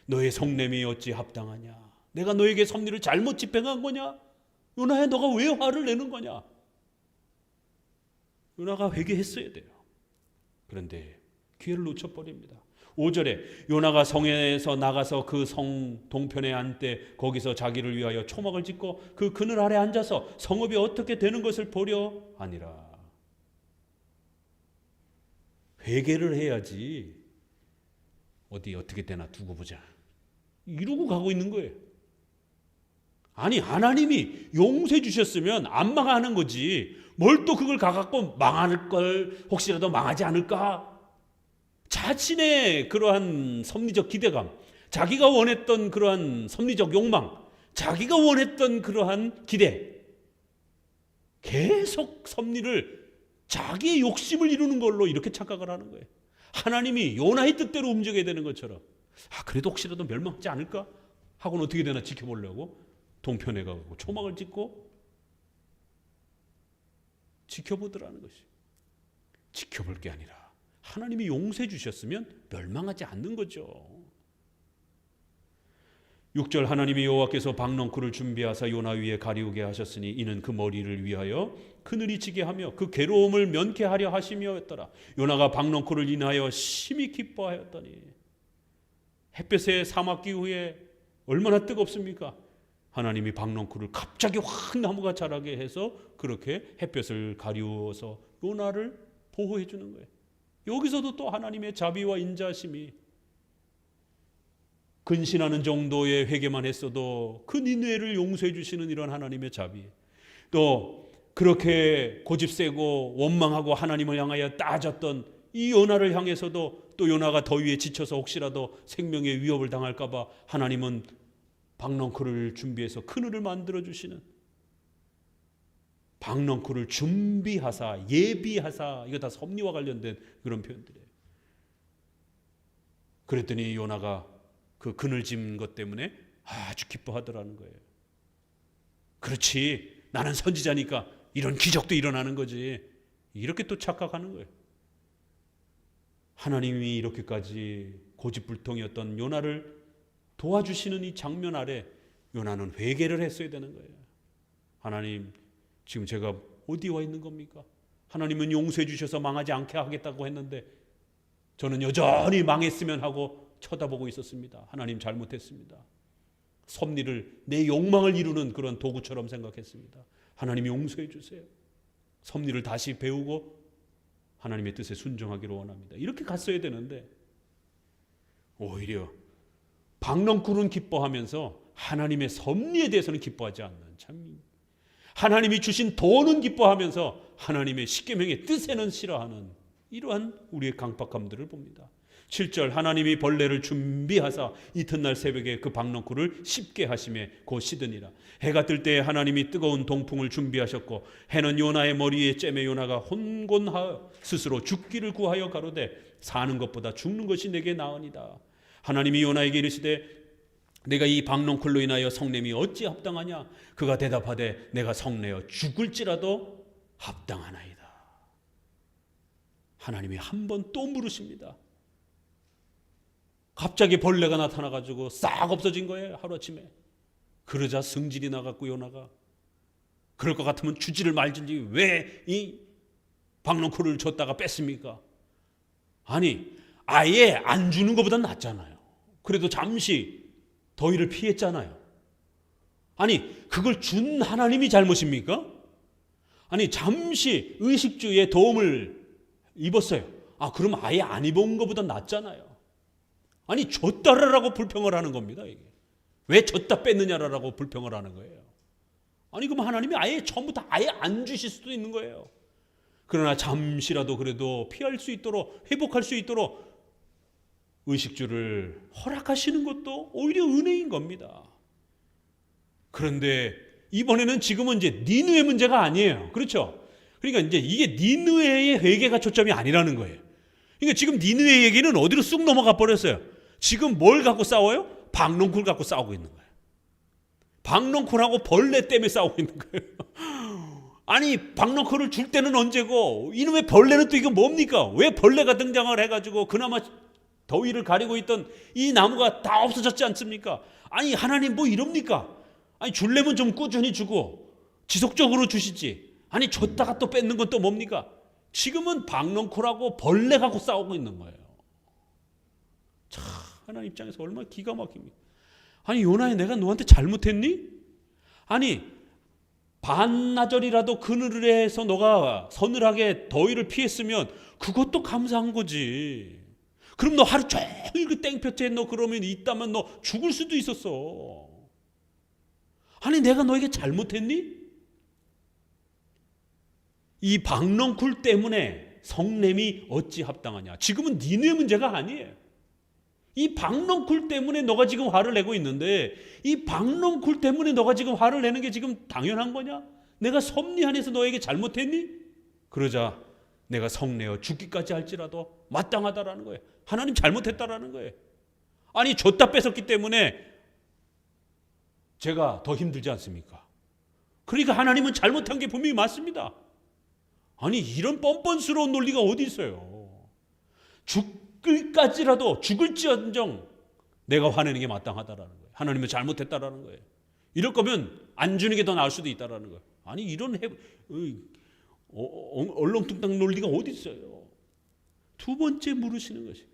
A: 너의 성냄이 어찌 합당하냐? 내가 너에게 섭리를 잘못 집행한 거냐? 요나야, 너가 왜 화를 내는 거냐? 요나가 회개했어야 돼요. 그런데 기회를 놓쳐버립니다. 5절에 요나가 성에서 나가서 그 성 동편에 앉되 거기서 자기를 위하여 초막을 짓고 그 그늘 아래 앉아서 성읍이 어떻게 되는 것을 보려 하니라. 회개를 해야지 어디 어떻게 되나 두고 보자 이러고 가고 있는 거예요. 아니 하나님이 용서해 주셨으면 안 망하는 거지, 뭘 또 그걸 가갖고 망할 걸, 혹시라도 망하지 않을까, 자신의 그러한 섭리적 기대감, 자기가 원했던 그러한 섭리적 욕망, 자기가 원했던 그러한 기대, 계속 섭리를 자기의 욕심을 이루는 걸로 이렇게 착각을 하는 거예요. 하나님이 요나의 뜻대로 움직여야 되는 것처럼, 그래도 혹시라도 멸망하지 않을까 하고는 어떻게 되나 지켜보려고 동편에 가고 초막을 짓고 지켜보더라는 것이. 지켜볼 게 아니라 하나님이 용서해 주셨으면 멸망하지 않는 거죠. 6절, 하나님이 여호와께서 박넝쿨을 준비하사 요나 위에 가리우게 하셨으니 이는 그 머리를 위하여 그늘이 지게 하며 그 괴로움을 면케 하려 하심이었더라. 요나가 박넝쿨을 인하여 심히 기뻐하였더니. 햇볕의 사막 기후에 얼마나 뜨겁습니까? 하나님이 박넝쿨을 갑자기 확 나무가 자라게 해서 그렇게 햇볕을 가리워서 요나를 보호해 주는 거예요. 여기서도 또 하나님의 자비와 인자심이, 근신하는 정도의 회개만 했어도 그 니느웨를 용서해 주시는 이런 하나님의 자비, 또 그렇게 고집세고 원망하고 하나님을 향하여 따졌던 이 요나를 향해서도 또 요나가 더위에 지쳐서 혹시라도 생명의 위협을 당할까 봐 하나님은 박넝쿨을 준비해서 그늘을 만들어 주시는, 박넝쿨을 준비하사 예비하사, 이거 다 섭리와 관련된 그런 표현들이에요. 그랬더니 요나가 그 그늘 짓는 것 때문에 아주 기뻐하더라는 거예요. 그렇지, 나는 선지자니까 이런 기적도 일어나는 거지, 이렇게 또 착각하는 거예요. 하나님이 이렇게까지 고집불통이었던 요나를 도와주시는 이 장면 아래 요나는 회개를 했어야 되는 거예요. 하나님, 지금 제가 어디 와 있는 겁니까? 하나님은 용서해 주셔서 망하지 않게 하겠다고 했는데 저는 여전히 망했으면 하고 쳐다보고 있었습니다. 하나님, 잘못했습니다. 섭리를 내 욕망을 이루는 그런 도구처럼 생각했습니다. 하나님 용서해 주세요. 섭리를 다시 배우고 하나님의 뜻에 순종하기를 원합니다. 이렇게 갔어야 되는데 오히려 박넝쿨은 기뻐하면서 하나님의 섭리에 대해서는 기뻐하지 않는, 참, 하나님이 주신 도는 기뻐하면서 하나님의 십계명의 뜻에는 싫어하는 이러한 우리의 강박함들을 봅니다. 7절, 하나님이 벌레를 준비하사 이튿날 새벽에 그 박넝쿨을 씹게 하심에 곧 시드니라. 해가 뜰 때 하나님이 뜨거운 동풍을 준비하셨고 해는 요나의 머리에 쬐매 요나가 혼곤하여 스스로 죽기를 구하여 가로되 사는 것보다 죽는 것이 내게 나으니라. 하나님이 요나에게 이르시되 내가 이 박넝쿨로 인하여 성냄이 어찌 합당하냐? 그가 대답하되 내가 성내어 죽을지라도 합당하나이다. 하나님이 한 번 또 물으십니다. 갑자기 벌레가 나타나가지고 싹 없어진 거예요, 하루아침에. 그러자 성질이 나갔고 요나가 그럴 것 같으면 주지를 말든지 왜 이 박넝쿨을 줬다가 뺐습니까? 아니 아예 안 주는 것보다 낫잖아요. 그래도 잠시 더위를 피했잖아요. 아니 그걸 준 하나님이 잘못입니까? 아니 잠시 의식주의 도움을 입었어요. 그럼 아예 안 입은 것보다 낫잖아요. 아니 줬다라고 불평을 하는 겁니다. 이게 왜 줬다 뺐느냐라고 불평을 하는 거예요. 아니 그럼 하나님이 아예 처음부터 아예 안 주실 수도 있는 거예요. 그러나 잠시라도 그래도 피할 수 있도록 회복할 수 있도록 의식주를 허락하시는 것도 오히려 은혜인 겁니다. 그런데 이번에는 지금은 이제 니느웨 문제가 아니에요. 그렇죠? 그러니까 이제 이게 니느웨의 회개가 초점이 아니라는 거예요. 그러니까 지금 니느웨 얘기는 어디로 쑥 넘어가 버렸어요. 지금 뭘 갖고 싸워요? 박넝쿨 갖고 싸우고 있는 거예요. 박넝쿨하고 벌레 때문에 싸우고 있는 거예요. 아니 박넝쿨을 줄 때는 언제고 이놈의 벌레는 또 이거 뭡니까? 왜 벌레가 등장을 해가지고 그나마 더위를 가리고 있던 이 나무가 다 없어졌지 않습니까? 아니 하나님 뭐 이럽니까? 아니 줄려면 좀 꾸준히 주고 지속적으로 주시지. 아니 줬다가 또 뺏는 건 또 뭡니까? 지금은 박넝쿨하고 벌레 갖고 싸우고 있는 거예요. 참 하나님 입장에서 얼마나 기가 막힙니까? 아니 요나야 내가 너한테 잘못했니? 아니 반나절이라도 그늘에서 너가 서늘하게 더위를 피했으면 그것도 감사한 거지. 그럼 너 하루 종일 그 땡볕에 너 그러면 있다면 너 죽을 수도 있었어. 아니 내가 너에게 잘못했니? 이 박넝쿨 때문에 성냄이 어찌 합당하냐. 지금은 니네 문제가 아니에요. 이 박넝쿨 때문에 너가 지금 화를 내고 있는데 이 박넝쿨 때문에 너가 지금 화를 내는 게 지금 당연한 거냐? 내가 섭리 안에서 너에게 잘못했니? 그러자 내가 성내어 죽기까지 할지라도 마땅하다라는 거예요. 하나님 잘못했다라는 거예요. 아니 줬다 뺏었기 때문에 제가 더 힘들지 않습니까? 그러니까 하나님은 잘못한 게 분명히 맞습니다. 아니 이런 뻔뻔스러운 논리가 어디 있어요? 죽을까지라도 죽을지언정 내가 화내는 게 마땅하다라는 거예요. 하나님은 잘못했다라는 거예요. 이럴 거면 안 주는 게 더 나을 수도 있다라는 거예요. 아니 이런 얼렁뚱땅 논리가 어디 있어요? 두 번째 물으시는 것이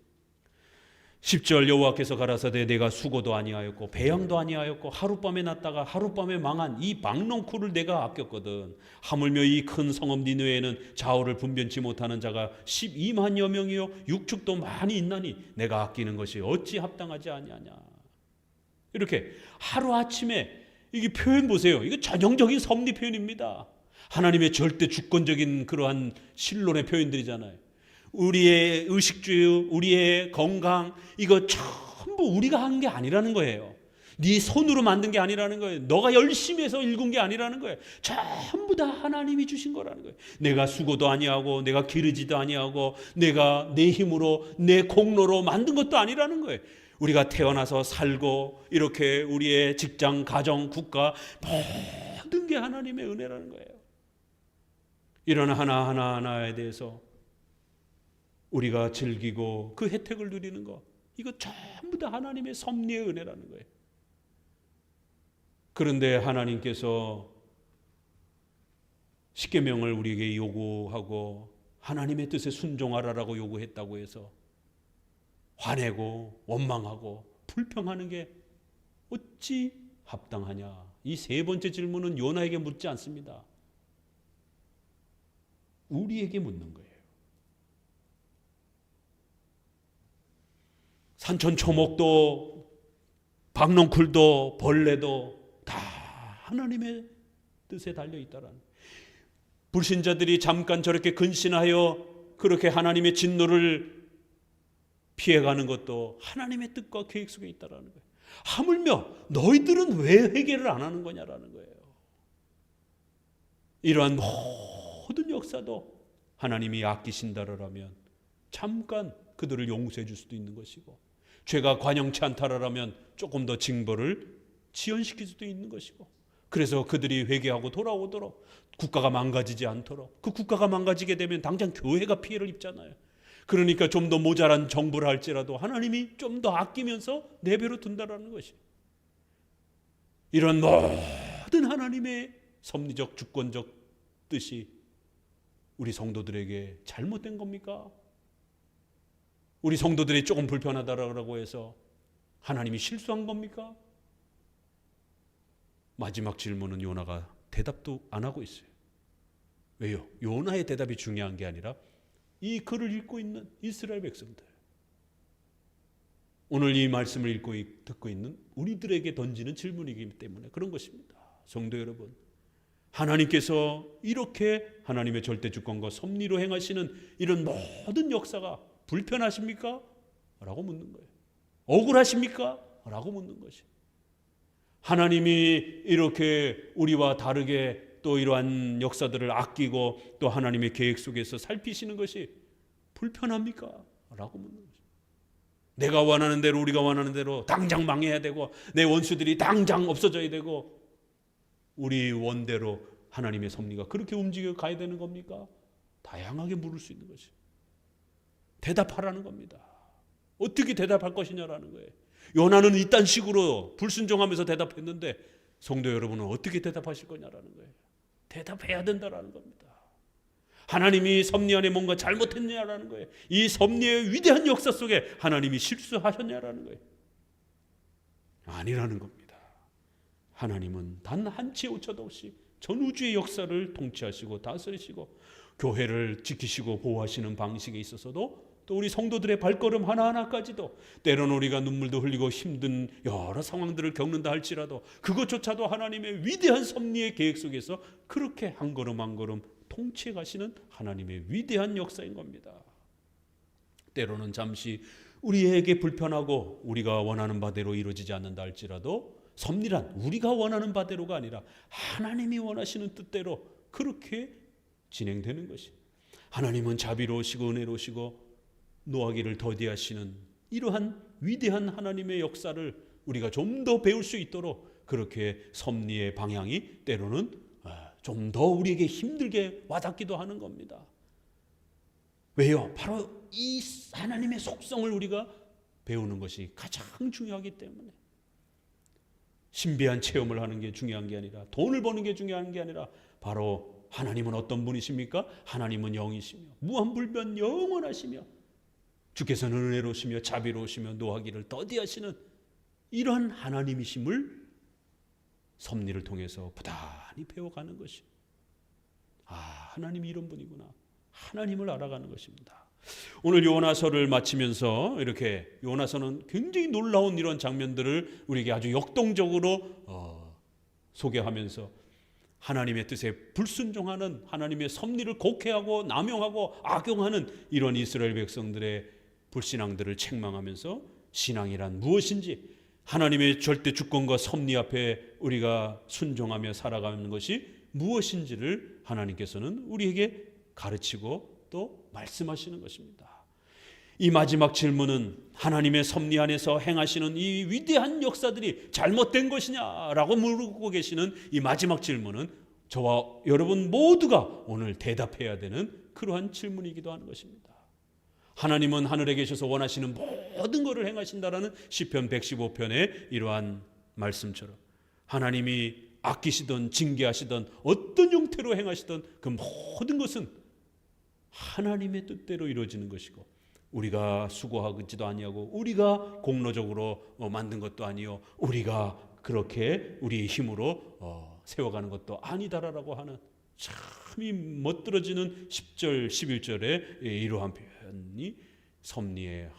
A: 10절 여호와께서 가라사대 내가 수고도 아니하였고 배양도 아니하였고 하룻밤에 났다가 하룻밤에 망한 이 박넝쿨을 내가 아꼈거든. 하물며 이 큰 성읍 니느웨에는 좌우를 분변치 못하는 자가 12만여 명이요 육축도 많이 있나니 내가 아끼는 것이 어찌 합당하지 아니하냐. 이렇게 하루아침에 이게 표현 보세요. 이거 전형적인 섭리 표현입니다. 하나님의 절대 주권적인 그러한 신론의 표현들이잖아요. 우리의 의식주, 우리의 건강 이거 전부 우리가 한 게 아니라는 거예요. 네 손으로 만든 게 아니라는 거예요. 너가 열심히 해서 읽은 게 아니라는 거예요. 전부 다 하나님이 주신 거라는 거예요. 내가 수고도 아니하고 내가 기르지도 아니하고 내가 내 힘으로 내 공로로 만든 것도 아니라는 거예요. 우리가 태어나서 살고 이렇게 우리의 직장, 가정, 국가 모든 게 하나님의 은혜라는 거예요. 이런 하나하나에 대해서 우리가 즐기고 그 혜택을 누리는 것 이거 전부 다 하나님의 섭리의 은혜라는 거예요. 그런데 하나님께서 십계명을 우리에게 요구하고 하나님의 뜻에 순종하라라고 요구했다고 해서 화내고 원망하고 불평하는 게 어찌 합당하냐. 이 세 번째 질문은 요나에게 묻지 않습니다. 우리에게 묻는 거예요. 산천초목도 박넝쿨도 벌레도 다 하나님의 뜻에 달려있다라는 불신자들이 잠깐 저렇게 근신하여 그렇게 하나님의 진노를 피해가는 것도 하나님의 뜻과 계획 속에 있다라는 거예요. 하물며 너희들은 왜 회개를 안 하는 거냐라는 거예요. 이러한 모든 역사도 하나님이 아끼신다라면 잠깐 그들을 용서해 줄 수도 있는 것이고, 죄가 관영치 않다라면 조금 더 징벌을 지연시킬 수도 있는 것이고, 그래서 그들이 회개하고 돌아오도록, 국가가 망가지지 않도록. 그 국가가 망가지게 되면 당장 교회가 피해를 입잖아요. 그러니까 좀 더 모자란 정부를 할지라도 하나님이 좀 더 아끼면서 내버려 둔다라는 것이, 이런 모든 하나님의 섭리적 주권적 뜻이 우리 성도들에게 잘못된 겁니까? 우리 성도들이 조금 불편하다라고 해서 하나님이 실수한 겁니까? 마지막 질문은 요나가 대답도 안 하고 있어요. 왜요? 요나의 대답이 중요한 게 아니라 이 글을 읽고 있는 이스라엘 백성들, 오늘 이 말씀을 읽고 듣고 있는 우리들에게 던지는 질문이기 때문에 그런 것입니다. 성도 여러분, 하나님께서 이렇게 하나님의 절대 주권과 섭리로 행하시는 이런 모든 역사가 불편하십니까? 라고 묻는 거예요. 억울하십니까? 라고 묻는 것이. 하나님이 이렇게 우리와 다르게 또 이러한 역사들을 아끼고 또 하나님의 계획 속에서 살피시는 것이 불편합니까? 라고 묻는 거죠. 내가 원하는 대로, 우리가 원하는 대로 당장 망해야 되고, 내 원수들이 당장 없어져야 되고, 우리 원대로 하나님의 섭리가 그렇게 움직여 가야 되는 겁니까? 다양하게 물을 수 있는 것이. 대답하라는 겁니다. 어떻게 대답할 것이냐라는 거예요. 요나는 이딴 식으로 불순종하면서 대답했는데 성도 여러분은 어떻게 대답하실 거냐라는 거예요. 대답해야 된다라는 겁니다. 하나님이 섭리 안에 뭔가 잘못했냐라는 거예요. 이 섭리의 위대한 역사 속에 하나님이 실수하셨냐라는 거예요. 아니라는 겁니다. 하나님은 단 한치 오차도 없이 전 우주의 역사를 통치하시고 다스리시고 교회를 지키시고 보호하시는 방식에 있어서도, 또 우리 성도들의 발걸음 하나하나까지도, 때로는 우리가 눈물도 흘리고 힘든 여러 상황들을 겪는다 할지라도 그것조차도 하나님의 위대한 섭리의 계획 속에서 그렇게 한 걸음 한 걸음 통치해 가시는 하나님의 위대한 역사인 겁니다. 때로는 잠시 우리에게 불편하고 우리가 원하는 바대로 이루어지지 않는다 할지라도 섭리란 우리가 원하는 바대로가 아니라 하나님이 원하시는 뜻대로 그렇게 진행되는 것이, 하나님은 자비로우시고 은혜로우시고 노하기를 더디하시는 이러한 위대한 하나님의 역사를 우리가 좀 더 배울 수 있도록 그렇게 섭리의 방향이 때로는 좀 더 우리에게 힘들게 와닿기도 하는 겁니다. 왜요? 바로 이 하나님의 속성을 우리가 배우는 것이 가장 중요하기 때문에. 신비한 체험을 하는 게 중요한 게 아니라, 돈을 버는 게 중요한 게 아니라, 바로 하나님은 어떤 분이십니까? 하나님은 영이시며 무한불변 영원하시며 주께서는 은혜로우시며 자비로우시며 노하기를 더디하시는 이러한 하나님이심을 섭리를 통해서 부단히 배워가는 것이, 하나님이 이런 분이구나, 하나님을 알아가는 것입니다. 오늘 요나서를 마치면서 이렇게 요나서는 굉장히 놀라운 이런 장면들을 우리에게 아주 역동적으로 소개하면서 하나님의 뜻에 불순종하는, 하나님의 섭리를 곡해하고 남용하고 악용하는 이런 이스라엘 백성들의 불신앙들을 책망하면서 신앙이란 무엇인지, 하나님의 절대 주권과 섭리 앞에 우리가 순종하며 살아가는 것이 무엇인지를 하나님께서는 우리에게 가르치고 또 말씀하시는 것입니다. 이 마지막 질문은 하나님의 섭리 안에서 행하시는 이 위대한 역사들이 잘못된 것이냐라고 물고 계시는 이 마지막 질문은 저와 여러분 모두가 오늘 대답해야 되는 그러한 질문이기도 하는 것입니다. 하나님은 하늘에 계셔서 원하시는 모든 것을 행하신다라는 시편 115편의 이러한 말씀처럼, 하나님이 아끼시던 징계하시던 어떤 형태로 행하시던 그 모든 것은 하나님의 뜻대로 이루어지는 것이고, 우리가 수고하지도 아니하고 우리가 공로적으로 만든 것도 아니요, 우리가 그렇게 우리의 힘으로 세워가는 것도 아니다라고 하는 참이 멋들어지는 10절 11절의 이러한 표현이 섭리의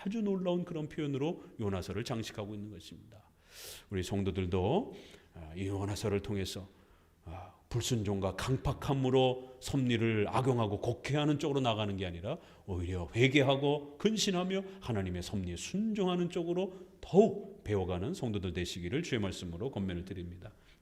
A: 아주 놀라운 그런 표현으로 요나서를 장식하고 있는 것입니다. 우리 성도들도 이 요나서를 통해서 불순종과 강팍함으로 섭리를 악용하고 곡해하는 쪽으로 나가는 게 아니라 오히려 회개하고 근신하며 하나님의 섭리에 순종하는 쪽으로 더욱 배워가는 성도들 되시기를 주의 말씀으로 권면을 드립니다.